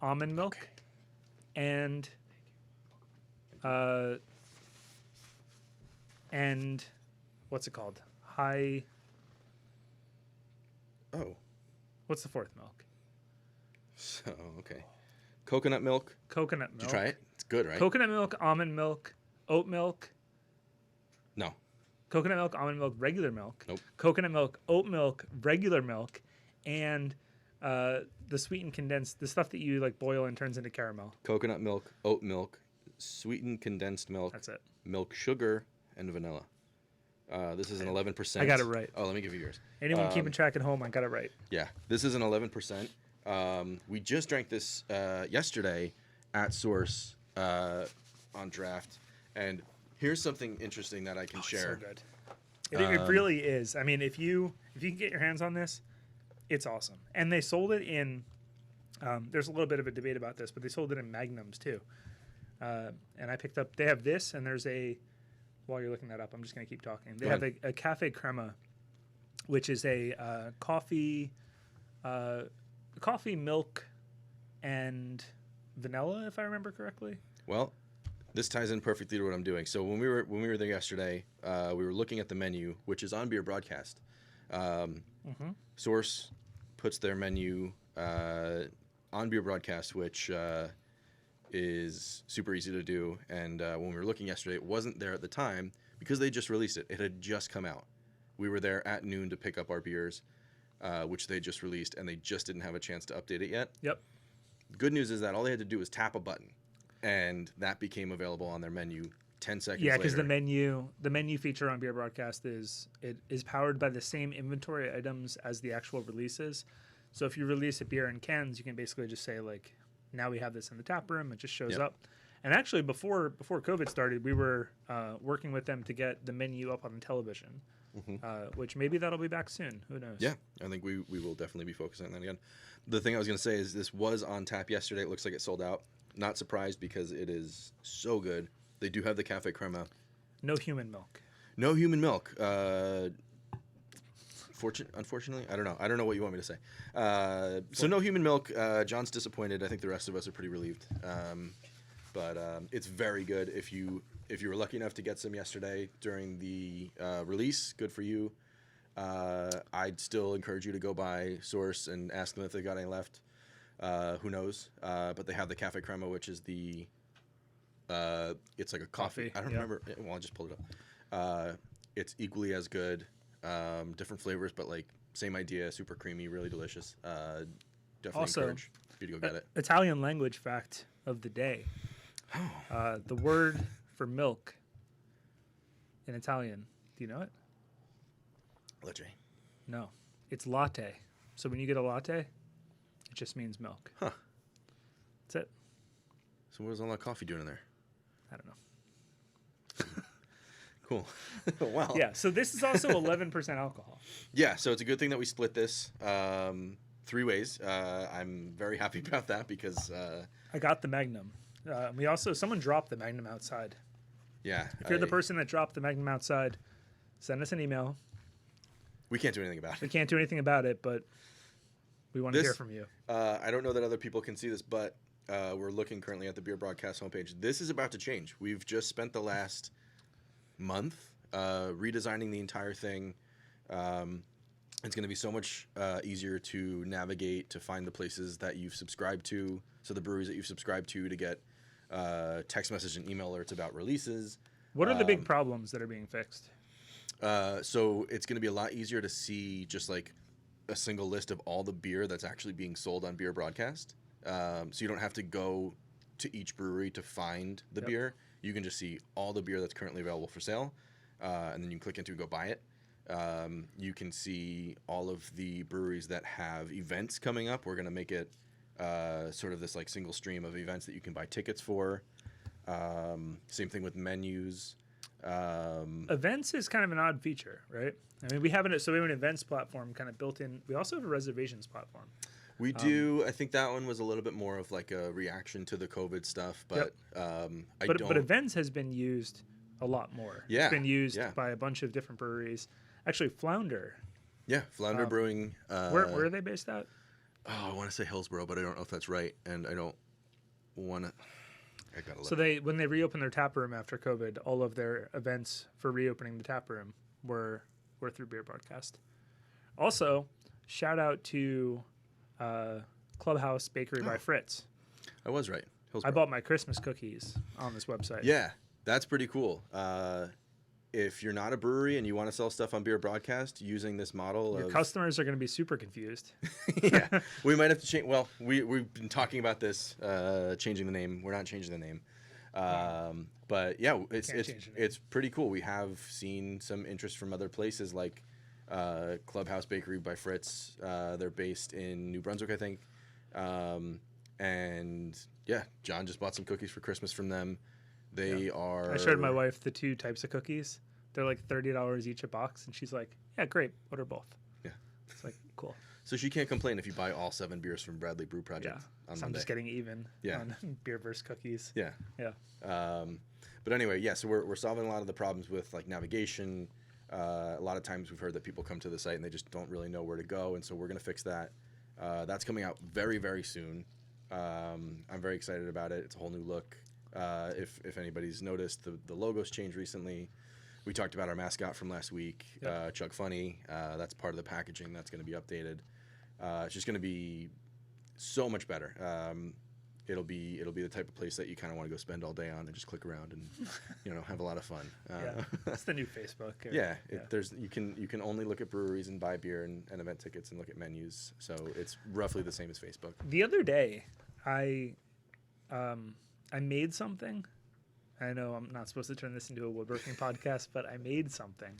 Speaker 1: almond milk, and what's it called?
Speaker 2: Oh.
Speaker 1: What's the 4th milk?
Speaker 2: So, okay. Coconut milk.
Speaker 1: Coconut milk.
Speaker 2: Did you try it? It's good, right?
Speaker 1: Coconut milk, almond milk, oat milk.
Speaker 2: No.
Speaker 1: Coconut milk, almond milk, regular milk.
Speaker 2: Nope.
Speaker 1: Coconut milk, oat milk, regular milk, and the sweetened condensed, the stuff that you like boil and turns into caramel.
Speaker 2: Coconut milk, oat milk, sweetened condensed milk.
Speaker 1: That's it.
Speaker 2: Milk sugar, and vanilla. This is an 11%.
Speaker 1: I got it right.
Speaker 2: Oh, let me give you yours.
Speaker 1: Anyone keeping track at home, I got it right.
Speaker 2: Yeah, this is an 11%. We just drank this yesterday at Source on draft, and here's something interesting that I can share.
Speaker 1: So good. It really is. I mean, if you can get your hands on this, it's awesome. And they sold it in. There's a little bit of a debate about this, but they sold it in magnums too. And I picked up. They have this, and there's a. While you're looking that up, I'm just going to keep talking. They have a Cafe Crema, which is a coffee milk and vanilla, if I remember correctly.
Speaker 2: Well, this ties in perfectly to what I'm doing. So when we were there yesterday, we were looking at the menu, which is on Beer Broadcast. Source puts their menu on Beer Broadcast, which is super easy to do. And when we were looking yesterday, it wasn't there at the time because they just released it. It had just come out. We were there at noon to pick up our beers, which they just released, and they just didn't have a chance to update it yet.
Speaker 1: Yep.
Speaker 2: Good news is that all they had to do was tap a button, and that became available on their menu 10 seconds later.
Speaker 1: Yeah, because the menu feature on Beer Broadcast is powered by the same inventory items as the actual releases. So if you release a beer in cans, you can basically just say like, now we have this in the tap room. It just shows up. And actually, before COVID started, we were working with them to get the menu up on the television, which maybe that'll be back soon. Who knows?
Speaker 2: Yeah, I think we will definitely be focusing on that again. The thing I was going to say is this was on tap yesterday. It looks like it sold out. Not surprised because it is so good. They do have the Cafe Crema.
Speaker 1: No human milk.
Speaker 2: No human milk. Unfortunately, I don't know what you want me to say. So no human milk. John's disappointed. I think the rest of us are pretty relieved. But it's very good. If you were lucky enough to get some yesterday during the release, good for you. I'd still encourage you to go by Source and ask them if they got any left. Who knows? But they have the Cafe Crema, which is the it's like a coffee. I don't remember. Well, I just pulled it up. It's equally as good. Different flavors, but like same idea, super creamy, really delicious. Definitely
Speaker 1: also,
Speaker 2: encourage you to go get it.
Speaker 1: Italian language fact of the day. The word for milk in Italian, do you know it?
Speaker 2: Leche.
Speaker 1: No, it's latte. So when you get a latte, it just means milk.
Speaker 2: Huh.
Speaker 1: That's it.
Speaker 2: So what is all that coffee doing in there?
Speaker 1: I don't know.
Speaker 2: Cool. Wow.
Speaker 1: Yeah, so this is also 11% alcohol.
Speaker 2: Yeah, so it's a good thing that we split this 3 ways. I'm very happy about that because...
Speaker 1: I got the Magnum. Someone dropped the Magnum outside.
Speaker 2: Yeah.
Speaker 1: If you're the person that dropped the Magnum outside, send us an email.
Speaker 2: We can't do anything about it.
Speaker 1: We can't do anything about it, but we want to hear from you.
Speaker 2: I don't know that other people can see this, but we're looking currently at the Beer Broadcast homepage. This is about to change. We've just spent the last month redesigning the entire thing. It's going to be so much easier to navigate, to find the places that you've subscribed to, so the breweries that you've subscribed to get text message and email alerts about releases.
Speaker 1: What are the big problems that are being fixed?
Speaker 2: So it's going to be a lot easier to see just like a single list of all the beer that's actually being sold on Beer Broadcast. So you don't have to go to each brewery to find the beer. You can just see all the beer that's currently available for sale, and then you can click into it and go buy it. You can see all of the breweries that have events coming up. We're going to make it sort of this like single stream of events that you can buy tickets for. Same thing with menus.
Speaker 1: Events is kind of an odd feature, right? I mean, we have an events platform kind of built in. We also have a reservations platform.
Speaker 2: We do. I think that one was a little bit more of like a reaction to the COVID stuff, but
Speaker 1: But events has been used a lot more.
Speaker 2: Yeah,
Speaker 1: it's been used by a bunch of different breweries. Actually, Flounder.
Speaker 2: Yeah, Flounder Brewing.
Speaker 1: Where are they based at?
Speaker 2: Oh, I want to say Hillsborough, but I don't know if that's right, and I don't want to. I gotta look.
Speaker 1: So when they reopened their tap room after COVID, all of their events for reopening the tap room were through Beer Broadcast. Also, shout out to Clubhouse Bakery by Fritz.
Speaker 2: I was right.
Speaker 1: I bought my Christmas cookies on this website.
Speaker 2: Yeah, that's pretty cool. If you're not a brewery and you want to sell stuff on Beer Broadcast using this model,
Speaker 1: your customers are going to be super confused.
Speaker 2: Yeah, we might have to change. Well, we've been talking about this, changing the name. We're not changing the name, but yeah, it's pretty cool. We have seen some interest from other places like Clubhouse Bakery by Fritz. They're based in New Brunswick, I think, and yeah, John just bought some cookies for Christmas from them. They are.
Speaker 1: I showed my wife the 2 types of cookies. They're like $30 each a box, and she's like, "Yeah, great, order both."
Speaker 2: Yeah,
Speaker 1: it's like cool.
Speaker 2: So she can't complain if you buy all 7 beers from Bradley Brew Project on Monday.
Speaker 1: I'm just getting even on beer versus cookies.
Speaker 2: Yeah, yeah. But anyway, yeah. So we're solving a lot of the problems with like navigation. A lot of times we've heard that people come to the site and they just don't really know where to go, and so we're going to fix that. That's coming out very, very soon. I'm very excited about it. It's a whole new look. If anybody's noticed, the logo's changed recently. We talked about our mascot from last week, Chuck Funny. That's part of the packaging that's going to be updated. It's just going to be so much better. It'll be the type of place that you kind of want to go spend all day on and just click around and have a lot of fun.
Speaker 1: That's the new Facebook.
Speaker 2: You can only look at breweries and buy beer and event tickets and look at menus. So it's roughly the same as Facebook.
Speaker 1: The other day, I made something. I know I'm not supposed to turn this into a woodworking podcast, but I made something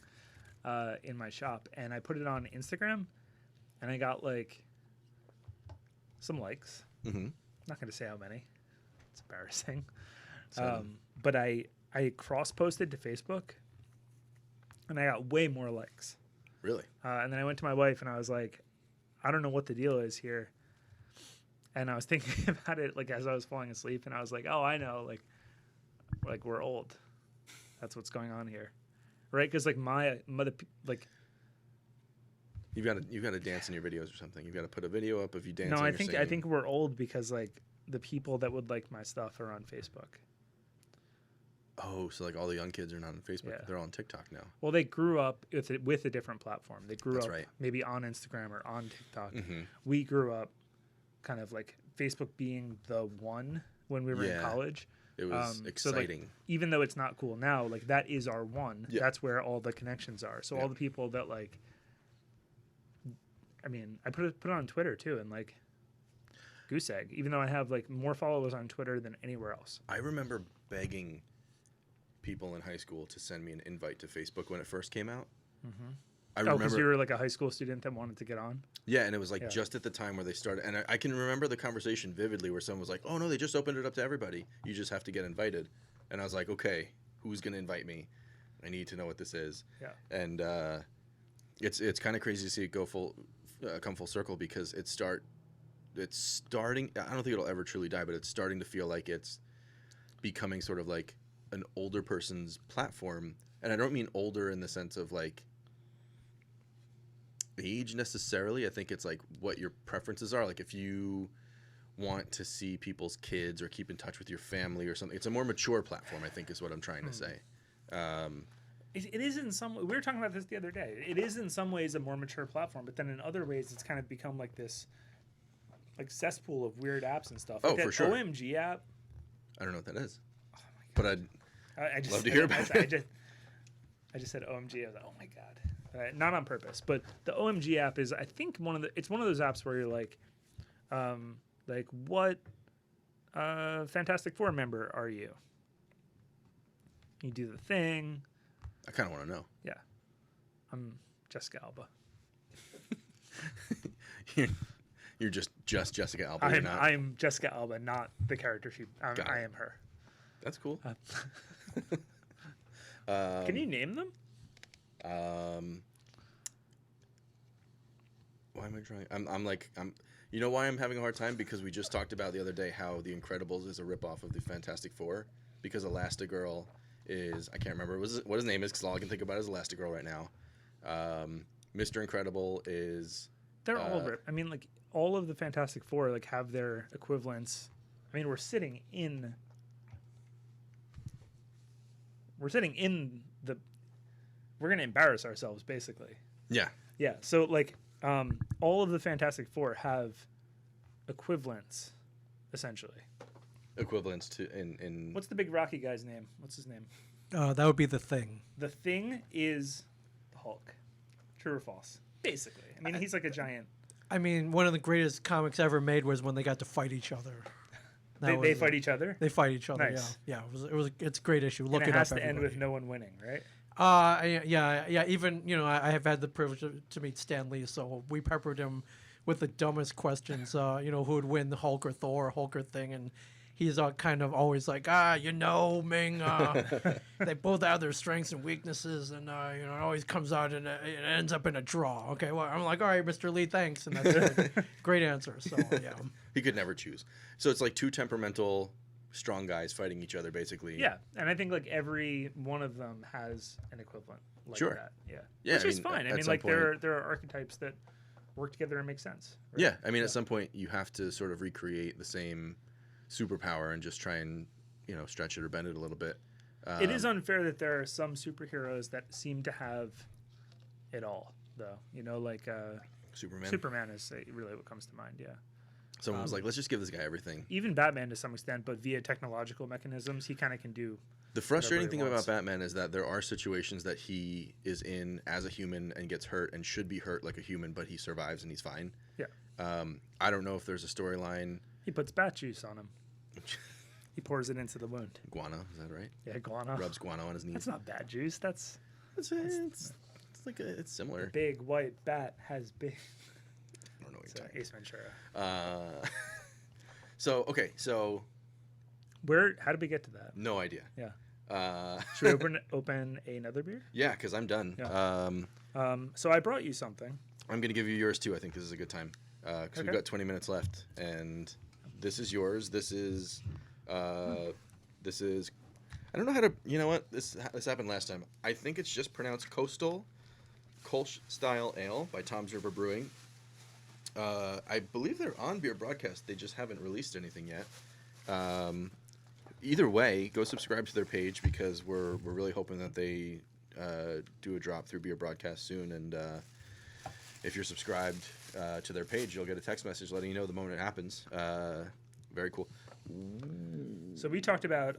Speaker 1: in my shop, and I put it on Instagram, and I got like some likes. Mm-hmm. Not going to say how many. It's embarrassing. But I cross-posted to Facebook, and I got way more likes.
Speaker 2: Really?
Speaker 1: And then I went to my wife, and I was like, I don't know what the deal is here. And I was thinking about it like as I was falling asleep, and I was like, oh, I know, like we're old. That's what's going on here, right? Because like my mother, like
Speaker 2: you've got to dance in your videos or something. You've got to put a video up of you dancing.
Speaker 1: No, I think we're old because like the people that would like my stuff are on Facebook.
Speaker 2: Oh, so like all the young kids are not on Facebook. Yeah. They're all on TikTok now.
Speaker 1: Well, they grew up with a different platform. They grew up
Speaker 2: right.
Speaker 1: maybe on Instagram or on TikTok.
Speaker 2: Mm-hmm.
Speaker 1: We grew up kind of like Facebook being the one when we were in college.
Speaker 2: It was exciting.
Speaker 1: So like, even though it's not cool now, like that is our one. Yeah. That's where all the connections are. So all the people that like, I mean, I put it on Twitter too, and like goose egg. Even though I have like more followers on Twitter than anywhere else.
Speaker 2: I remember begging people in high school to send me an invite to Facebook when it first came out.
Speaker 1: Mm-hmm. I remember because you were like a high school student that wanted to get on.
Speaker 2: Yeah, and it was like just at the time where they started, and I can remember the conversation vividly where someone was like, "Oh no, they just opened it up to everybody. You just have to get invited." And I was like, "Okay, who's gonna invite me? I need to know what this is."
Speaker 1: Yeah.
Speaker 2: And it's kind of crazy to see it come full circle because it's starting. I don't think it'll ever truly die, but it's starting to feel like it's becoming sort of like an older person's platform, and I don't mean older in the sense of like age necessarily. I think it's like what your preferences are. Like if you want to see people's kids or keep in touch with your family or something, it's a more mature platform, I think is what I'm trying to say.
Speaker 1: It is in some way. We were talking about this the other day. It is in some ways a more mature platform, but then in other ways it's kind of become like this like cesspool of weird apps and stuff. Like
Speaker 2: for sure.
Speaker 1: OMG app.
Speaker 2: I don't know what that is.
Speaker 1: Oh my God.
Speaker 2: But I'd
Speaker 1: I just
Speaker 2: love to hear about it.
Speaker 1: I just said OMG. I was like, oh my God. Not on purpose, but the OMG app is, I think, it's one of those apps where you're like what Fantastic Four member are you? You do the thing.
Speaker 2: I kind of want to know.
Speaker 1: Yeah. I'm Jessica Alba.
Speaker 2: You're just Jessica Alba.
Speaker 1: I'm Jessica Alba, not the character I am her.
Speaker 2: That's cool.
Speaker 1: Can you name them?
Speaker 2: Why am I trying? I'm. You know why I'm having a hard time? Because we just talked about the other day how The Incredibles is a ripoff of the Fantastic Four. Because Elastigirl is, I can't remember what his name is, because all I can think about is Elastigirl right now. Mr. Incredible is.
Speaker 1: They're all. I mean, like all of the Fantastic Four, like have their equivalents. I mean, we're sitting in the. We're gonna embarrass ourselves, basically.
Speaker 2: Yeah.
Speaker 1: Yeah. So like. All of the Fantastic Four have equivalents, essentially.
Speaker 2: Equivalents to in.
Speaker 1: What's the big Rocky guy's name? What's his name?
Speaker 3: That would be the Thing.
Speaker 1: The Thing is the Hulk. True or false? Basically. I mean, he's like a giant.
Speaker 3: I mean, one of the greatest comics ever made was when they got to fight each other.
Speaker 1: They fight each other?
Speaker 3: They fight each other.
Speaker 1: Nice.
Speaker 3: Yeah. It's a great issue. Look
Speaker 1: and
Speaker 3: it up.
Speaker 1: It has to end with no one winning, right?
Speaker 3: Yeah. Even I have had the privilege to meet Stan Lee, so we peppered him with the dumbest questions. Who would win, the Hulk or Thor, Hulk or Thing, and he's kind of always like, Ming. They both have their strengths and weaknesses, and it always comes out and it ends up in a draw. Okay, well, I'm like, all right, Mr. Lee, thanks, and that's it. Great answer. So yeah,
Speaker 2: he could never choose. So it's like two temperamental, strong guys fighting each other, basically.
Speaker 1: Yeah, and I think like every one of them has an equivalent like
Speaker 2: sure.
Speaker 1: that.
Speaker 2: Yeah,
Speaker 1: which is fine. I mean, like there are archetypes that work together and make sense. Right?
Speaker 2: Yeah, I mean, at some point you have to sort of recreate the same superpower and just try and stretch it or bend it a little bit.
Speaker 1: It is unfair that there are some superheroes that seem to have it all, though. Like
Speaker 2: Superman.
Speaker 1: Superman is really what comes to mind. Yeah.
Speaker 2: Someone was like, let's just give this guy everything.
Speaker 1: Even Batman to some extent, but via technological mechanisms, he kind of can do.
Speaker 2: The frustrating thing about Batman is that there are situations that he is in as a human and gets hurt and should be hurt like a human, but he survives and he's fine.
Speaker 1: Yeah.
Speaker 2: I don't know if there's a storyline.
Speaker 1: He puts bat juice on him. He pours it into the wound.
Speaker 2: Guano, is that right?
Speaker 1: Yeah, guano.
Speaker 2: Rubs guano on his knees.
Speaker 1: That's not bat juice. It's
Speaker 2: similar.
Speaker 1: The big white bat has big.
Speaker 2: I don't know what you're talking
Speaker 1: Ace Ventura.
Speaker 2: So
Speaker 1: how did we get to that?
Speaker 2: No idea.
Speaker 1: Yeah. Should we open another beer?
Speaker 2: Yeah, because I'm done.
Speaker 1: Yeah. So I brought you something. I'm
Speaker 2: going to give you yours too. I think this is a good time because we've got 20 minutes left, and this is yours. This is. I don't know how to. You know what? This happened last time. I think it's just pronounced Coastal Kolsch Style Ale by Tom's River Brewing. I believe they're on Beer Broadcast. They just haven't released anything yet. Either way, go subscribe to their page because we're really hoping that they do a drop through Beer Broadcast soon. And if you're subscribed to their page, you'll get a text message letting you know the moment it happens. Very cool.
Speaker 1: So we talked about.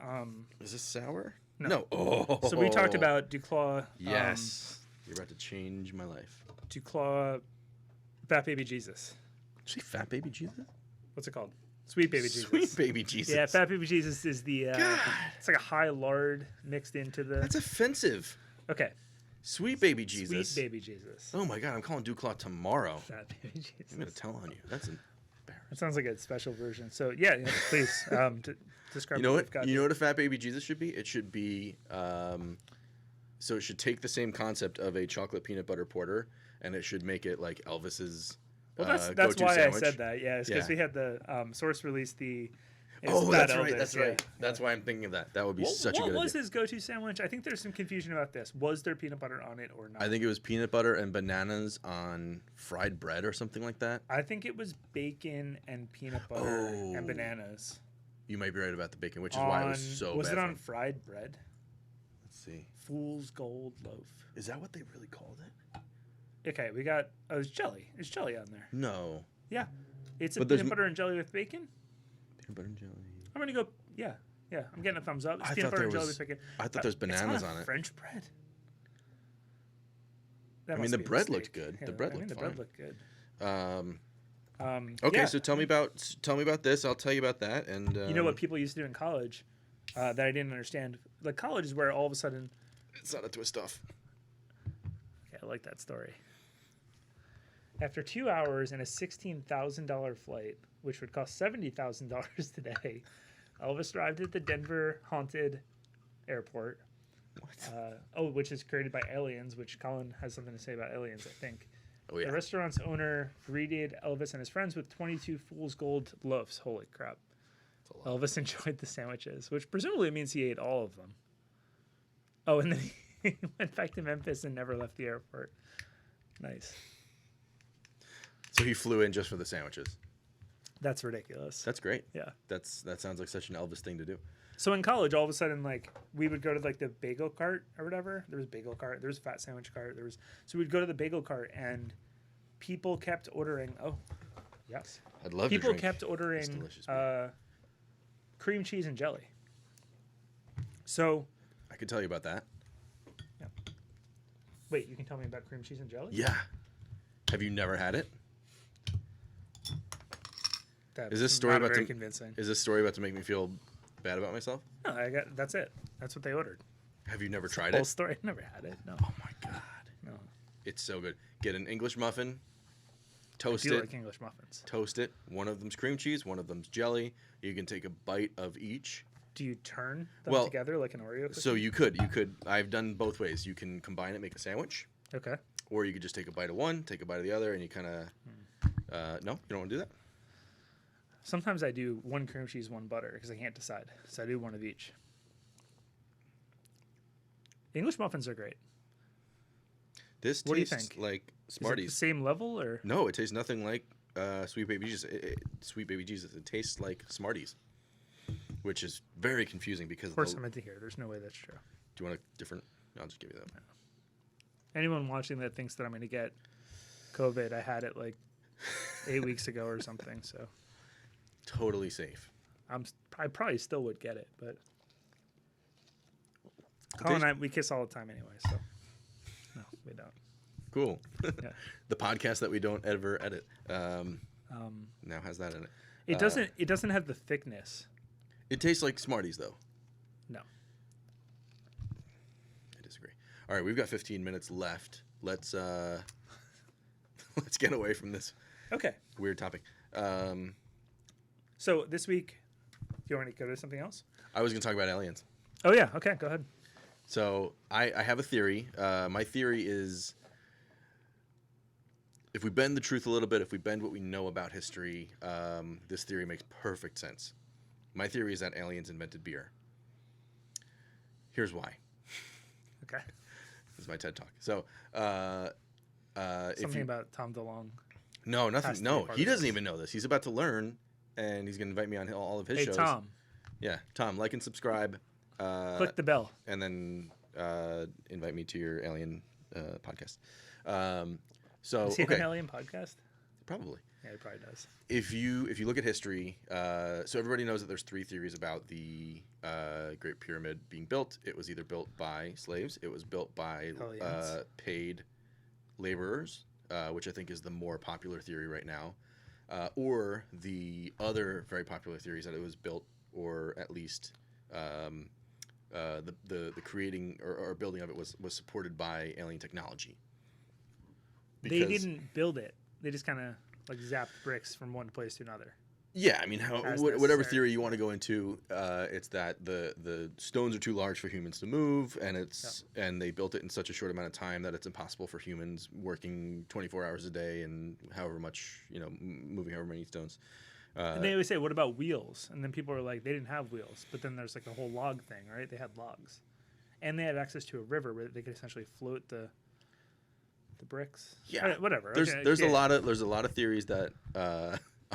Speaker 2: Is this sour?
Speaker 1: No.
Speaker 2: Oh.
Speaker 1: So we talked about Duclaw.
Speaker 2: Yes. You're about to change my life.
Speaker 1: Duclaw, Fat Baby Jesus.
Speaker 2: Did you say Fat Baby Jesus?
Speaker 1: What's it called? Sweet Baby Jesus.
Speaker 2: Sweet Baby Jesus.
Speaker 1: Yeah, Fat Baby Jesus is the. It's like a high lard mixed into the.
Speaker 2: That's offensive.
Speaker 1: Okay.
Speaker 2: Sweet Baby Jesus.
Speaker 1: Sweet Baby Jesus.
Speaker 2: Oh my God, I'm calling Duclaw tomorrow.
Speaker 1: Fat Baby Jesus.
Speaker 2: I'm gonna tell on you. That's embarrassing.
Speaker 1: That sounds like a special version. So yeah, please describe.
Speaker 2: You know what? You know what a Fat Baby Jesus should be? It should be. So it should take the same concept of a chocolate peanut butter porter, and it should make it like Elvis's.
Speaker 1: Well, that's why sandwich. I said that. Yeah, it's because we had the Source release the.
Speaker 2: Oh, that's right. That's right. That's why I'm thinking of that. That would be such a good idea.
Speaker 1: What was his go-to sandwich? I think there's some confusion about this. Was there peanut butter on it or not?
Speaker 2: I think it was peanut butter and bananas on fried bread or something like that.
Speaker 1: I think it was bacon and peanut butter and bananas.
Speaker 2: You might be right about the bacon, which is why it was so bad.
Speaker 1: Was it on fried bread?
Speaker 2: Let's see.
Speaker 1: Fool's Gold Loaf.
Speaker 2: Is that what they really called it?
Speaker 1: Okay, we got... Oh, it's jelly. It's jelly on there.
Speaker 2: No.
Speaker 1: Yeah. It's a peanut butter and jelly with bacon?
Speaker 2: Peanut butter and jelly.
Speaker 1: I'm going to go... Yeah. Yeah, I'm getting a thumbs up. It's
Speaker 2: I
Speaker 1: peanut
Speaker 2: thought
Speaker 1: butter
Speaker 2: there
Speaker 1: and jelly
Speaker 2: was.
Speaker 1: chicken.
Speaker 2: I thought there's bananas
Speaker 1: it's not
Speaker 2: on it.
Speaker 1: French bread.
Speaker 2: I mean, the bread looked good. The bread looked fine.
Speaker 1: The bread looked good.
Speaker 2: Okay,
Speaker 1: yeah.
Speaker 2: so tell me about this. I'll tell you about that. And
Speaker 1: you know what people used to do in college that I didn't understand? Like college is where all of a sudden.
Speaker 2: It's not a twist off.
Speaker 1: Okay, I like that story. After 2 hours and a $16,000 flight, which would cost $70,000 today, Elvis arrived at the Denver haunted airport.
Speaker 2: What?
Speaker 1: Which is created by aliens, which Colin has something to say about aliens, I think.
Speaker 2: Oh yeah.
Speaker 1: The restaurant's owner greeted Elvis and his friends with 22 fool's gold loaves. Holy crap. Elvis enjoyed the sandwiches, which presumably means he ate all of them. Oh, and then he went back to Memphis and never left the airport. Nice.
Speaker 2: So he flew in just for the sandwiches.
Speaker 1: That's ridiculous.
Speaker 2: That's great.
Speaker 1: Yeah.
Speaker 2: That sounds like such an Elvis thing to do.
Speaker 1: So in college, all of a sudden, like we would go to like the bagel cart or whatever. There was bagel cart. There was fat sandwich cart. So we'd go to the bagel cart, and people kept ordering. Oh, yes.
Speaker 2: I'd love
Speaker 1: people
Speaker 2: to drink
Speaker 1: kept ordering
Speaker 2: this delicious
Speaker 1: cream cheese and jelly. So.
Speaker 2: I could tell you about that.
Speaker 1: Yeah. Wait, you can tell me about cream cheese and jelly?
Speaker 2: Yeah. Have you never had it? Is this story about
Speaker 1: very convincing?
Speaker 2: Is this story about to make me feel bad about myself?
Speaker 1: No, that's it. That's what they ordered.
Speaker 2: Have you never tried
Speaker 1: Whole
Speaker 2: it?
Speaker 1: story. I never had it. No.
Speaker 2: Oh my god.
Speaker 1: No.
Speaker 2: It's so good. Get an English muffin. Toast
Speaker 1: I do
Speaker 2: it.
Speaker 1: like English muffins.
Speaker 2: Toast it. One of them's cream cheese. One of them's jelly. You can take a bite of each.
Speaker 1: Do you turn them together like an Oreo cookie?
Speaker 2: So you could. I've done both ways. You can combine it, make a sandwich.
Speaker 1: Okay.
Speaker 2: Or you could just take a bite of one, take a bite of the other, and you kind of. No, you don't want to do that.
Speaker 1: Sometimes I do one cream cheese, one butter because I can't decide. So I do one of each. English muffins are great.
Speaker 2: This
Speaker 1: What do you
Speaker 2: tastes
Speaker 1: think?
Speaker 2: like
Speaker 1: Is it
Speaker 2: Smarties.
Speaker 1: the same level or?
Speaker 2: No, it tastes nothing like Sweet Baby Jesus. Sweet Baby Jesus. It tastes like Smarties, which is very confusing because.
Speaker 1: Of course, I meant to hear. There's no way that's true.
Speaker 2: Do you want a different? I'll just give you that.
Speaker 1: Anyone watching that thinks that I'm going to get COVID, I had it like 8 weeks ago or something. So.
Speaker 2: Totally safe.
Speaker 1: I probably still would get it, but Colin and I, we kiss all the time anyway, so no, we don't.
Speaker 2: Cool.
Speaker 1: Yeah.
Speaker 2: The podcast that we don't ever edit now has that in it.
Speaker 1: It doesn't have the thickness.
Speaker 2: It tastes like Smarties though.
Speaker 1: No.
Speaker 2: I disagree. All right, we've got 15 minutes left. Let's let's get away from this
Speaker 1: Okay.
Speaker 2: weird topic.
Speaker 1: So this week, do you want to go to something else?
Speaker 2: I was going to talk about aliens.
Speaker 1: Oh yeah. Okay. Go ahead.
Speaker 2: So I have a theory. My theory is if we bend the truth a little bit, if we bend what we know about history, this theory makes perfect sense. My theory is that aliens invented beer. Here's why.
Speaker 1: Okay.
Speaker 2: This is my TED Talk. So
Speaker 1: Something about Tom DeLonge.
Speaker 2: No,
Speaker 1: has
Speaker 2: nothing.
Speaker 1: to be
Speaker 2: No,
Speaker 1: part
Speaker 2: he
Speaker 1: of
Speaker 2: doesn't
Speaker 1: this.
Speaker 2: even know this. He's about to learn, and he's going to invite me on all of his
Speaker 1: Hey
Speaker 2: shows.
Speaker 1: Tom,
Speaker 2: Yeah, Tom, like and subscribe.
Speaker 1: click the bell.
Speaker 2: And then invite me to your alien podcast.
Speaker 1: Does he have an alien podcast?
Speaker 2: Probably.
Speaker 1: Yeah, he probably does.
Speaker 2: If you look at history, so everybody knows that there's three theories about the Great Pyramid being built. It was either built by slaves, it was built by
Speaker 1: Hellions.
Speaker 2: paid laborers, which I think is the more popular theory right now, or the other very popular theory is that it was built, or at least the creating or building of it was supported by alien technology.
Speaker 1: They didn't build it. They just kind of like zapped bricks from one place to another.
Speaker 2: Yeah, I mean,
Speaker 1: As
Speaker 2: whatever
Speaker 1: necessary.
Speaker 2: theory you want to go into, it's that the stones are too large for humans to move, and and they built it in such a short amount of time that it's impossible for humans working 24 hours a day and however much, moving however many stones.
Speaker 1: And they always say, "What about wheels?" And then people are like, "They didn't have wheels." But then there's like the whole log thing, right? They had logs, and they had access to a river where they could essentially float the bricks.
Speaker 2: Yeah,
Speaker 1: whatever.
Speaker 2: There's
Speaker 1: Okay,
Speaker 2: a lot of theories that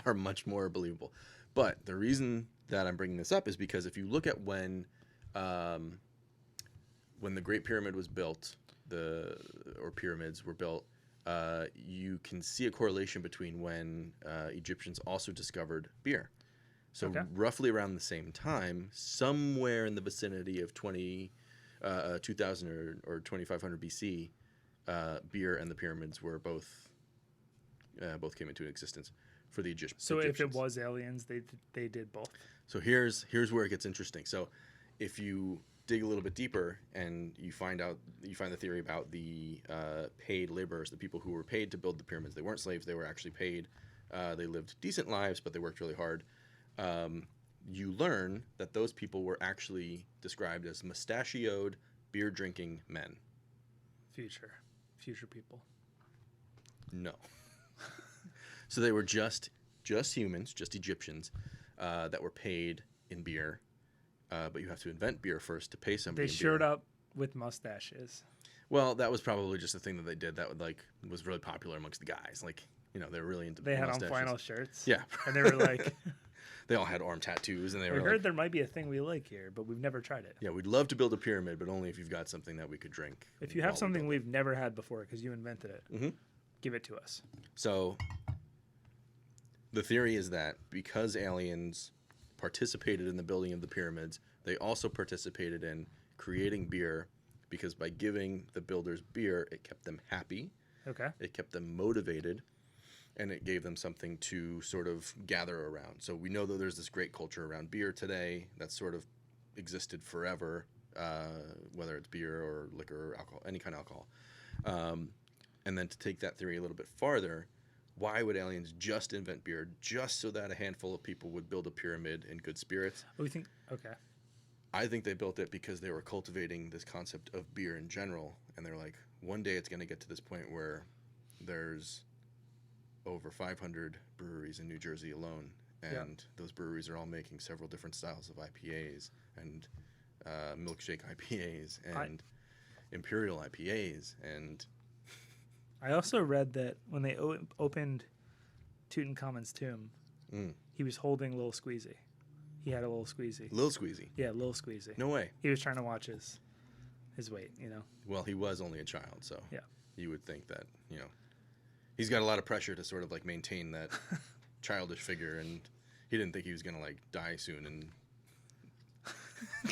Speaker 2: are much more believable. But the reason that I'm bringing this up is because if you look at when the Great Pyramid was built, or pyramids were built, you can see a correlation between when Egyptians also discovered beer. So roughly around the same time, somewhere in the vicinity of 2000 or 2500 BC, beer and the pyramids were both came into existence for the Egyptians.
Speaker 1: So if it was aliens, they did both.
Speaker 2: So here's where it gets interesting. So if you dig a little bit deeper and you find the theory about the paid laborers, the people who were paid to build the pyramids. They weren't slaves; they were actually paid. They lived decent lives, but they worked really hard. You learn that those people were actually described as mustachioed, beer-drinking men.
Speaker 1: Future people.
Speaker 2: No. So they were just humans, just Egyptians, that were paid in beer. But you have to invent beer first to pay somebody.
Speaker 1: They showed up with mustaches.
Speaker 2: Well, that was probably just a thing that they did that was really popular amongst the guys. They were really into
Speaker 1: They had
Speaker 2: mustaches.
Speaker 1: on flannel shirts.
Speaker 2: Yeah.
Speaker 1: And they were like...
Speaker 2: They all had arm tattoos, and they
Speaker 1: we
Speaker 2: were
Speaker 1: heard there might be a thing we like here, but we've never tried it.
Speaker 2: Yeah, we'd love to build a pyramid, but only if you've got something that we could drink.
Speaker 1: If you have something we've never had before because you invented it, give it to us.
Speaker 2: So the theory is that because aliens participated in the building of the pyramids, they also participated in creating beer, because by giving the builders beer, it kept them happy.
Speaker 1: Okay.
Speaker 2: It kept them motivated. And it gave them something to sort of gather around. So we know that there's this great culture around beer today that's sort of existed forever, whether it's beer or liquor or alcohol, any kind of alcohol. And then to take that theory a little bit farther, why would aliens just invent beer just so that a handful of people would build a pyramid in good spirits?
Speaker 1: Okay.
Speaker 2: I think they built it because they were cultivating this concept of beer in general. And they're like, one day it's going to get to this point where there's over 500 breweries in New Jersey alone, and those breweries are all making several different styles of IPAs and milkshake IPAs and imperial IPAs. And
Speaker 1: I also read that when they opened Tutankhamun's tomb, he was holding Lil Squeezy. He had a Lil Squeezy.
Speaker 2: Lil Squeezy?
Speaker 1: Yeah, Lil Squeezy.
Speaker 2: No way.
Speaker 1: He was trying to watch his weight,
Speaker 2: Well, he was only a child, so
Speaker 1: yeah.
Speaker 2: You would think that, he's got a lot of pressure to sort of maintain that childish figure, and he didn't think he was going to die soon, and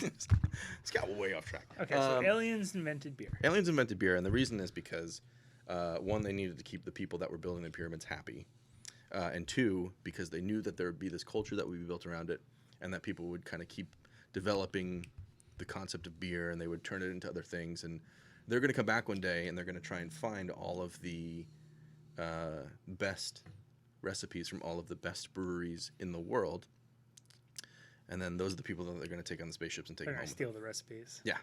Speaker 2: it's got way off track.
Speaker 1: Okay, so aliens invented beer.
Speaker 2: Aliens invented beer, and the reason is because, one, they needed to keep the people that were building the pyramids happy, and two, because they knew that there would be this culture that would be built around it, and that people would kind of keep developing the concept of beer, and they would turn it into other things, and they're going to come back one day, and they're going to try and find all of the best recipes from all of the best breweries in the world, and then those are the people that they're going to take on the spaceships and take them home.
Speaker 1: They're going to steal the recipes.
Speaker 2: Yeah.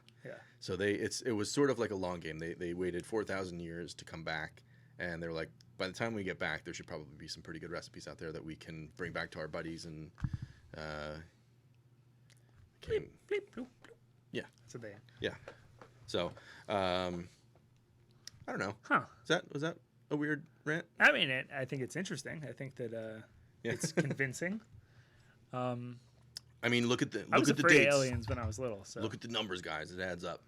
Speaker 2: So it was sort of like a long game. They waited 4,000 years to come back, and they're like, by the time we get back, there should probably be some pretty good recipes out there that we can bring back to our buddies and.
Speaker 1: Bleep, bleep, bloop, bloop.
Speaker 2: Yeah.
Speaker 1: That's what they.
Speaker 2: Yeah. So, I don't know.
Speaker 1: Huh?
Speaker 2: Was that a weird rant?
Speaker 1: I mean, I think it's interesting. I think that it's convincing.
Speaker 2: I mean, look at the
Speaker 1: I was
Speaker 2: dates.
Speaker 1: afraid of aliens when I was little. So
Speaker 2: look at the numbers, guys. It adds up.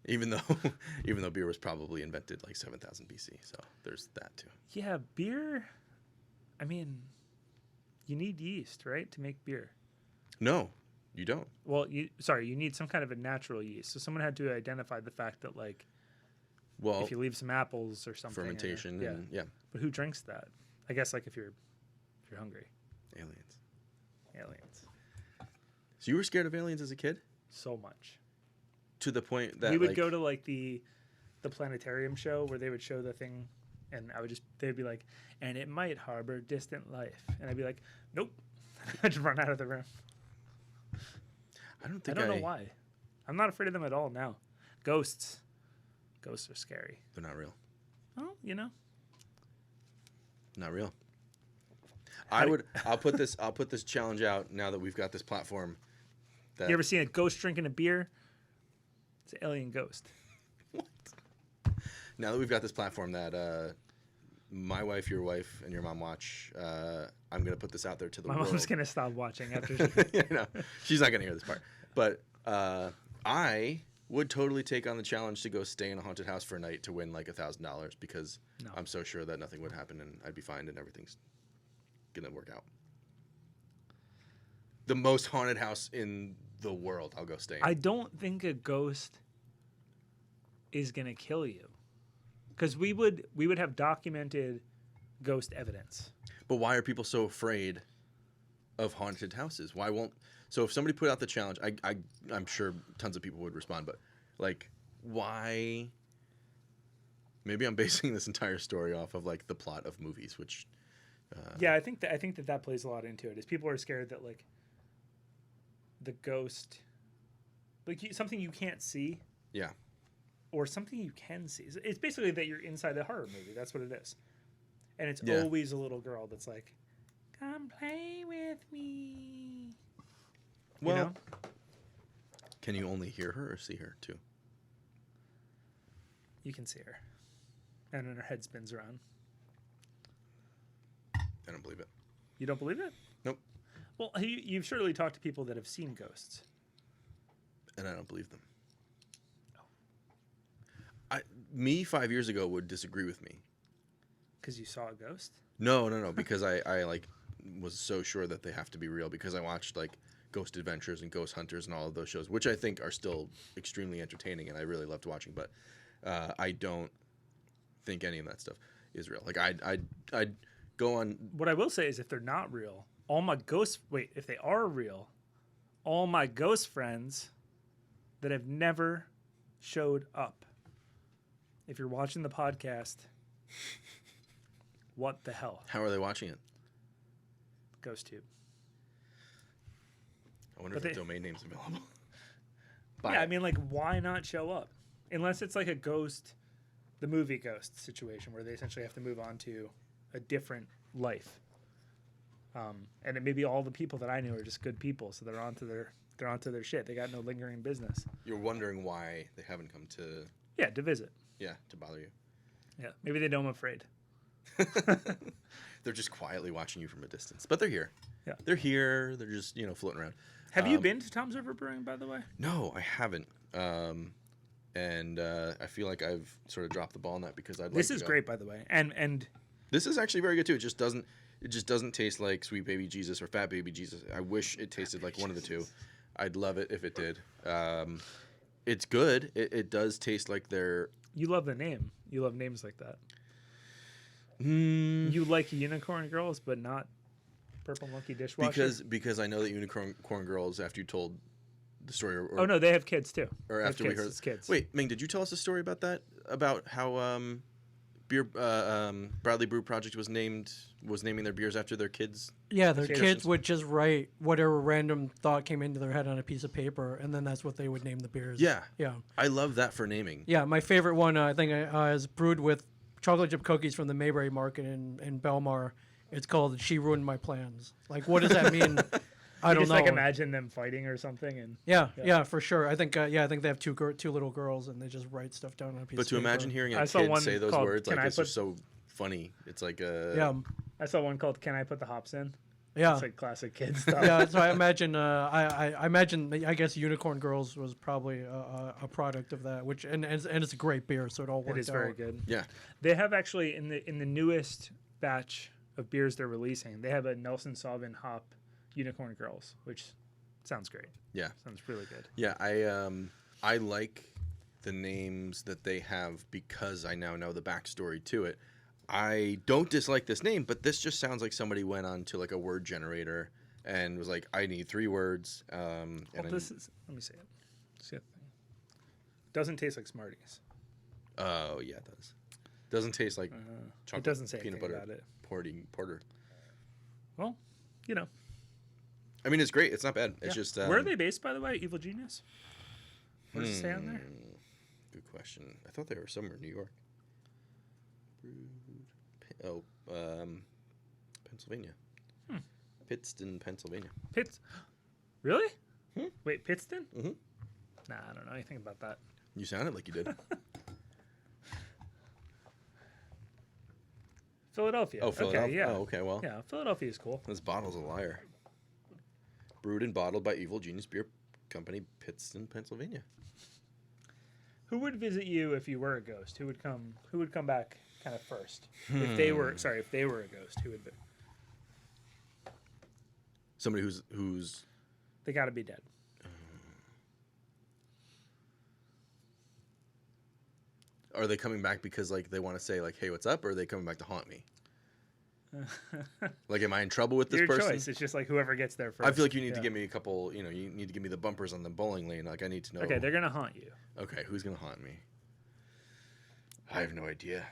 Speaker 2: even though beer was probably invented 7,000 BC, so there's that too.
Speaker 1: Yeah, beer. I mean, you need yeast, right, to make beer?
Speaker 2: No, you don't.
Speaker 1: Well, you need some kind of a natural yeast. So someone had to identify the fact that if you leave some apples or something,
Speaker 2: fermentation. Yeah.
Speaker 1: But who drinks that? I guess if you're hungry.
Speaker 2: Aliens. So you were scared of aliens as a kid?
Speaker 1: So much.
Speaker 2: To the point that
Speaker 1: we would go to the planetarium show where they would show the thing, and they'd be like, and it might harbor distant life, and I'd be like, nope. I'd just run out of the room.
Speaker 2: I don't
Speaker 1: know why. I'm not afraid of them at all now. Ghosts are scary.
Speaker 2: They're not real.
Speaker 1: Well,
Speaker 2: Not real. I'll put this challenge out now that we've got this platform.
Speaker 1: You ever seen a ghost drinking a beer? It's an alien ghost.
Speaker 2: What? Now that we've got this platform that my wife, your wife, and your mom watch, I'm going to put this out there to the world.
Speaker 1: My mom's going to stop watching after
Speaker 2: No, she's not going to hear this part. But I would totally take on the challenge to go stay in a haunted house for a night to win $1,000 because I'm so sure that nothing would happen and I'd be fine and everything's going to work out. the most haunted house in the world, I'll go stay in.
Speaker 1: I don't think a ghost is gonna kill you, because we would have documented ghost evidence.
Speaker 2: But why are people so afraid of haunted houses? Why won't? So if somebody put out the challenge, I'm sure tons of people would respond. But like, why? Maybe I'm basing this entire story off of like the plot of movies, which.
Speaker 1: Yeah, I think that plays a lot into it. Is people are scared that like the ghost, like something you can't see.
Speaker 2: Yeah.
Speaker 1: Or something you can see. It's basically that you're inside a horror movie. That's what it is. And it's
Speaker 2: Yeah.
Speaker 1: always a little girl that's like, "Come play with me."
Speaker 2: Well,
Speaker 1: you know?
Speaker 2: Can you only hear her or see her too?
Speaker 1: You can see her, and then her head spins around.
Speaker 2: I don't believe it.
Speaker 1: You don't believe it?
Speaker 2: Nope.
Speaker 1: Well, you've surely talked to people that have seen ghosts.
Speaker 2: And I don't believe them. Me 5 years ago would disagree with me.
Speaker 1: Because you saw a ghost?
Speaker 2: No. Because I like was so sure that they have to be real because I watched like Ghost Adventures and Ghost Hunters and all of those shows, which I think are still extremely entertaining and I really loved watching. But I don't think any of that stuff is real. Like I'd go on.
Speaker 1: What I will say is, if they're not real, if they are real, all my ghost friends that have never showed up. If you're watching the podcast, what the hell?
Speaker 2: How are they watching it?
Speaker 1: GhostTube.
Speaker 2: I wonder if the domain name's available.
Speaker 1: Yeah, I mean, like, why not show up? Unless it's like a Ghost, the movie Ghost situation, where they essentially have to move on to a different life. And it maybe all the people that I knew are just good people, so they're onto their shit. They got no lingering business.
Speaker 2: You're wondering why they haven't come to.
Speaker 1: Yeah, to visit.
Speaker 2: Yeah, to bother you.
Speaker 1: Yeah, maybe they know I'm afraid.
Speaker 2: They're just quietly watching you from a distance, but they're here.
Speaker 1: Yeah,
Speaker 2: they're here. They're just floating around.
Speaker 1: Have you been to Tom's River Brewing, by the way?
Speaker 2: No, I haven't. And I feel like I've sort of dropped the ball on that because I'd like
Speaker 1: This
Speaker 2: to
Speaker 1: is
Speaker 2: go.
Speaker 1: great, by the way, and
Speaker 2: This is actually very good too. It just doesn't taste like Sweet Baby Jesus or Fat Baby Jesus. I wish it tasted like one of the two. I'd love it if it did. It's good. It does taste like they're.
Speaker 1: You love the name. You love names like that. You like Unicorn Girls, but not Purple Monkey Dishwasher?
Speaker 2: Because I know that Unicorn Girls, after you told the story.
Speaker 1: Oh, no, they have kids, too.
Speaker 2: Or after we heard.
Speaker 1: Kids.
Speaker 2: Wait, Ming, did you tell us a story about that? About how Bradley Brew Project was naming their beers after their kids?
Speaker 3: Yeah, their kids would just write whatever random thought came into their head on a piece of paper, and then that's what they would name the beers.
Speaker 2: Yeah.
Speaker 3: Yeah.
Speaker 2: I love that for naming.
Speaker 3: Yeah, my favorite one, I think, is brewed with chocolate chip cookies from the Mayberry Market in Belmar. It's called She Ruined My Plans. Like, what does that mean? I don't know.
Speaker 1: Like imagine them fighting or something. And
Speaker 3: yeah, for sure. I think they have two little girls, and they just write stuff down on a piece of paper.
Speaker 2: But to imagine hearing a kid say those words, like, it's just so funny. It's like a...
Speaker 3: Yeah.
Speaker 1: I saw one called "Can I Put the Hops In?"
Speaker 3: Yeah,
Speaker 1: it's like classic kid stuff.
Speaker 3: Yeah, so I imagine. I guess Unicorn Girls was probably a product of that, which and it's a great beer, so it all worked out.
Speaker 1: It is very good.
Speaker 2: Yeah,
Speaker 1: they have actually in the newest batch of beers they're releasing, they have a Nelson Sauvin hop Unicorn Girls, which sounds great.
Speaker 2: Yeah,
Speaker 1: sounds really good.
Speaker 2: Yeah, I like the names that they have because I now know the backstory to it. I don't dislike this name, but this just sounds like somebody went on to like a word generator and was like, I need 3 words.
Speaker 1: Let me say it. See it. Doesn't taste like Smarties.
Speaker 2: Oh yeah, it does. Doesn't taste like chocolate.
Speaker 1: It doesn't say
Speaker 2: peanut
Speaker 1: anything
Speaker 2: butter
Speaker 1: about it.
Speaker 2: Porter.
Speaker 1: Well, you know.
Speaker 2: I mean, it's great. It's not bad. It's just.
Speaker 1: Where are they based, by the way? Evil Genius. What does it say on there?
Speaker 2: Good question. I thought they were somewhere in New York. Pennsylvania. Pittston, Pennsylvania.
Speaker 1: Really? Wait, Pittston?
Speaker 2: Mm-hmm.
Speaker 1: Nah, I don't know anything about that.
Speaker 2: You sounded like you did.
Speaker 1: Philadelphia.
Speaker 2: Oh, Philadelphia.
Speaker 1: Okay, yeah.
Speaker 2: Oh, okay, well.
Speaker 1: Yeah, Philadelphia is cool.
Speaker 2: This bottle's a liar. Brewed and bottled by Evil Genius Beer Company, Pittston, Pennsylvania.
Speaker 1: Who would visit you if you were a ghost? Who would come back kind of first? If they were a ghost, who would be?
Speaker 2: Somebody who's
Speaker 1: They got to be dead.
Speaker 2: Are they coming back because like they want to say like, hey, what's up? Or are they coming back to haunt me? Like, am I in trouble with this
Speaker 1: Your
Speaker 2: person?
Speaker 1: choice. It's just like whoever gets there first.
Speaker 2: I feel like you need to give me a couple, you need to give me the bumpers on the bowling lane. Like, I need to know.
Speaker 1: Okay, they're going to haunt you.
Speaker 2: Okay, who's going to haunt me? I have no idea.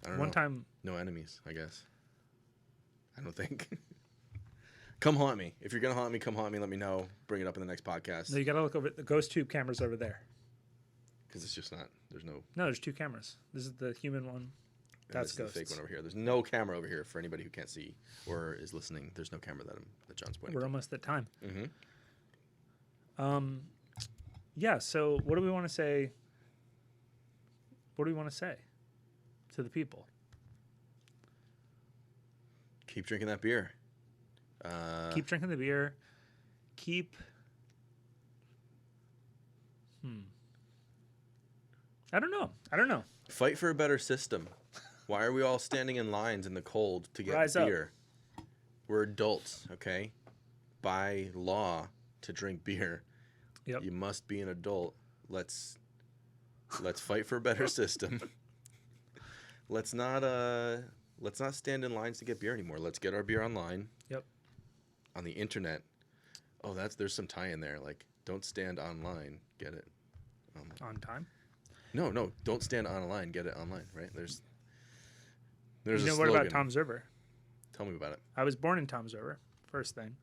Speaker 2: I don't know.
Speaker 1: One time.
Speaker 2: No enemies, I guess. I don't think. Come haunt me. If you're going to haunt me, come haunt me. Let me know. Bring it up in the next podcast.
Speaker 1: No, you got to look over the ghost tube cameras over there.
Speaker 2: Because it's just not, there's no.
Speaker 1: No, there's 2 cameras. This is the human one. That's
Speaker 2: ghosts. The fake one over here. There's no camera over here for anybody who can't see or is listening. There's no camera that John's pointing.
Speaker 1: We're
Speaker 2: to.
Speaker 1: almost at time.
Speaker 2: Mm-hmm.
Speaker 1: Yeah. So what do we want to say? What do we want to say to the people?
Speaker 2: Keep drinking that beer.
Speaker 1: Keep drinking the beer. Keep. I don't know.
Speaker 2: Fight for a better system. Why are we all standing in lines in the cold to get
Speaker 1: Rise
Speaker 2: beer? Up. We're adults, okay? By law, to drink beer, you must be an adult. Let's fight for a better system. Let's not stand in lines to get beer anymore. Let's get our beer online.
Speaker 1: Yep.
Speaker 2: On the internet. Oh, there's some tie in there. Like, don't stand online. Get it.
Speaker 1: On time.
Speaker 2: No, don't stand online. Get it online. Right? There's
Speaker 1: you know
Speaker 2: a
Speaker 1: what
Speaker 2: slogan.
Speaker 1: about Tom's River?
Speaker 2: Tell me about it.
Speaker 1: I was born in Tom's River. First thing.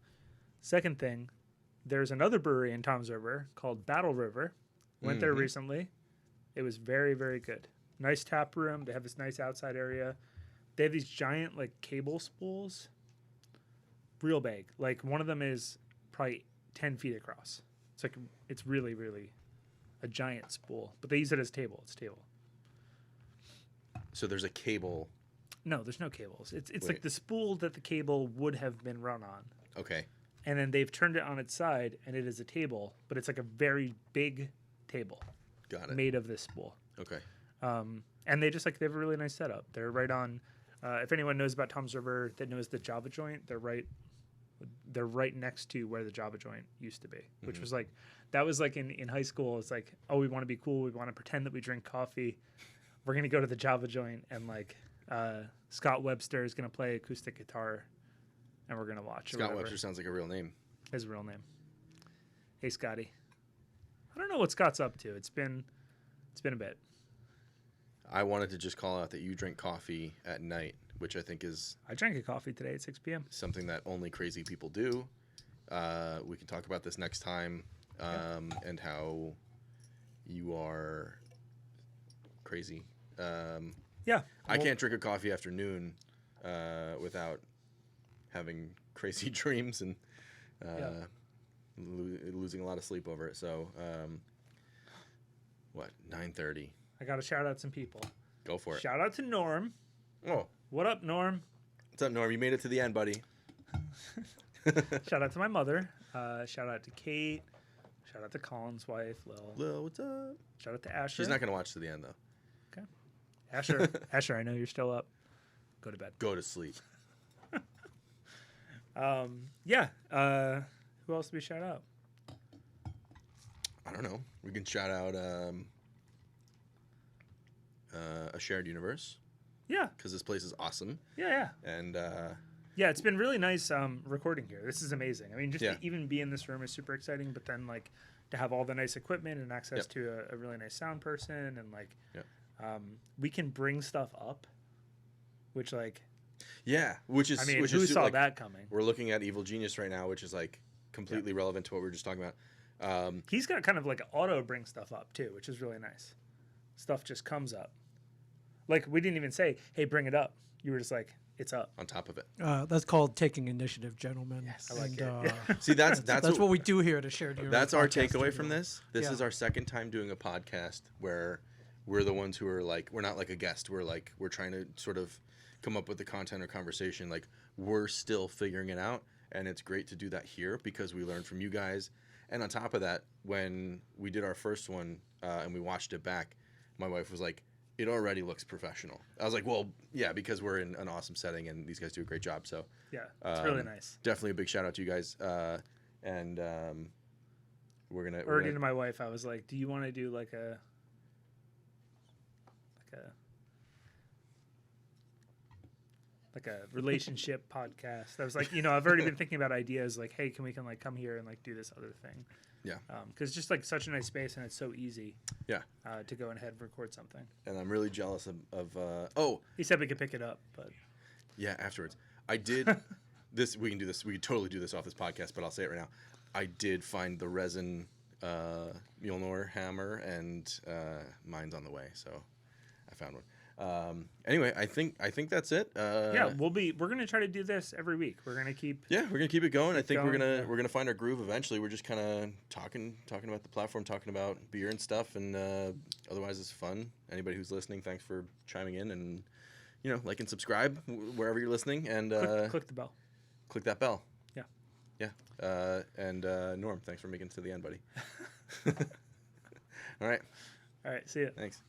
Speaker 1: Second thing, there's another brewery in Tom's River called Battle River. Went there recently. It was very, very good. Nice tap room. They have this nice outside area. They have these giant like cable spools. Real big. Like one of them is probably 10 feet across. It's really, really a giant spool. But they use it as table. It's table.
Speaker 2: So there's a cable.
Speaker 1: No, there's no cables. It's like the spool that the cable would have been run on.
Speaker 2: Okay.
Speaker 1: And then they've turned it on its side, and it is a table, but it's like a very big table.
Speaker 2: Got it.
Speaker 1: Made of this spool.
Speaker 2: Okay.
Speaker 1: And they have a really nice setup. They're right on. If anyone knows about Tom's River that knows the Java joint, they're right next to where the Java joint used to be, which was like, that was like in high school. It's like, oh, we want to be cool. We want to pretend that we drink coffee. We're going to go to the Java joint and like Scott Webster is going to play acoustic guitar and we're going to watch.
Speaker 2: Scott Webster sounds like a real name.
Speaker 1: His real name. Hey, Scotty. I don't know what Scott's up to. It's been a bit.
Speaker 2: I wanted to just call out that you drink coffee at night, which I think is...
Speaker 1: I drank a coffee today at 6 p.m.
Speaker 2: Something that only crazy people do. We can talk about this next time and how you are crazy. I can't drink a coffee after noon without having crazy dreams and losing a lot of sleep over it. So, 9:30?
Speaker 1: I got to shout out some people.
Speaker 2: Go for it.
Speaker 1: Shout out to Norm.
Speaker 2: Oh.
Speaker 1: What up, Norm?
Speaker 2: What's up, Norm? You made it to the end, buddy.
Speaker 1: Shout out to my mother. Shout out to Kate. Shout out to Colin's wife, Lil.
Speaker 2: Lil, what's up?
Speaker 1: Shout out to Asher.
Speaker 2: She's not going to watch to the end, though.
Speaker 1: Okay. Asher, I know you're still up. Go to bed.
Speaker 2: Go to sleep.
Speaker 1: Who else do we shout out?
Speaker 2: I don't know. We can shout out A Shared Universe.
Speaker 1: Yeah.
Speaker 2: Because this place is awesome.
Speaker 1: Yeah.
Speaker 2: And
Speaker 1: it's been really nice recording here. This is amazing. I mean, to even be in this room is super exciting, but then like to have all the nice equipment and access to a really nice sound person and like we can bring stuff up, which like
Speaker 2: which is
Speaker 1: who saw that coming?
Speaker 2: We're looking at Evil Genius right now, which is like completely relevant to what we were just talking about.
Speaker 1: He's got kind of like auto bring stuff up too, which is really nice. Stuff just comes up. Like we didn't even say, "Hey, bring it up." You were just like, "It's up."
Speaker 2: On top of it.
Speaker 3: That's called taking initiative, gentlemen.
Speaker 1: Yes, I like it.
Speaker 2: See, that's
Speaker 3: what we do here at A Shared Universe.
Speaker 2: That's our takeaway from this. This is our second time doing a podcast where we're the ones who are like, we're not like a guest. We're trying to sort of come up with the content or conversation. Like we're still figuring it out, and it's great to do that here because we learned from you guys. And on top of that, when we did our first one and we watched it back, my wife was like, It already looks professional. I was like, well, yeah, because we're in an awesome setting and these guys do a great job. So
Speaker 1: yeah, it's really nice.
Speaker 2: Definitely a big shout out to you guys. And we're gonna.
Speaker 1: Already to my wife, I was like, do you want to do like a relationship podcast? I was like, I've already been thinking about ideas like, hey, can we like come here and like do this other thing?
Speaker 2: Yeah.
Speaker 1: Because it's just like such a nice space and it's so easy.
Speaker 2: Yeah.
Speaker 1: To go ahead and record something.
Speaker 2: And I'm really jealous of
Speaker 1: he said we could pick it up, but
Speaker 2: yeah, afterwards. I did this. We can do this. We could totally do this off this podcast, but I'll say it right now. I did find the resin Mjolnir hammer, and mine's on the way, so I found one. Anyway, I think that's it.
Speaker 1: Yeah, we're gonna try to do this every week. We're gonna keep
Speaker 2: it going. I think we're gonna find our groove eventually. We're just kind of talking about the platform, talking about beer and stuff, and otherwise it's fun. Anybody who's listening, thanks for chiming in, and like and subscribe wherever you're listening, and
Speaker 1: click the bell.
Speaker 2: Click that bell.
Speaker 1: Yeah.
Speaker 2: And Norm, thanks for making it to the end, buddy. All right.
Speaker 1: See ya.
Speaker 2: Thanks.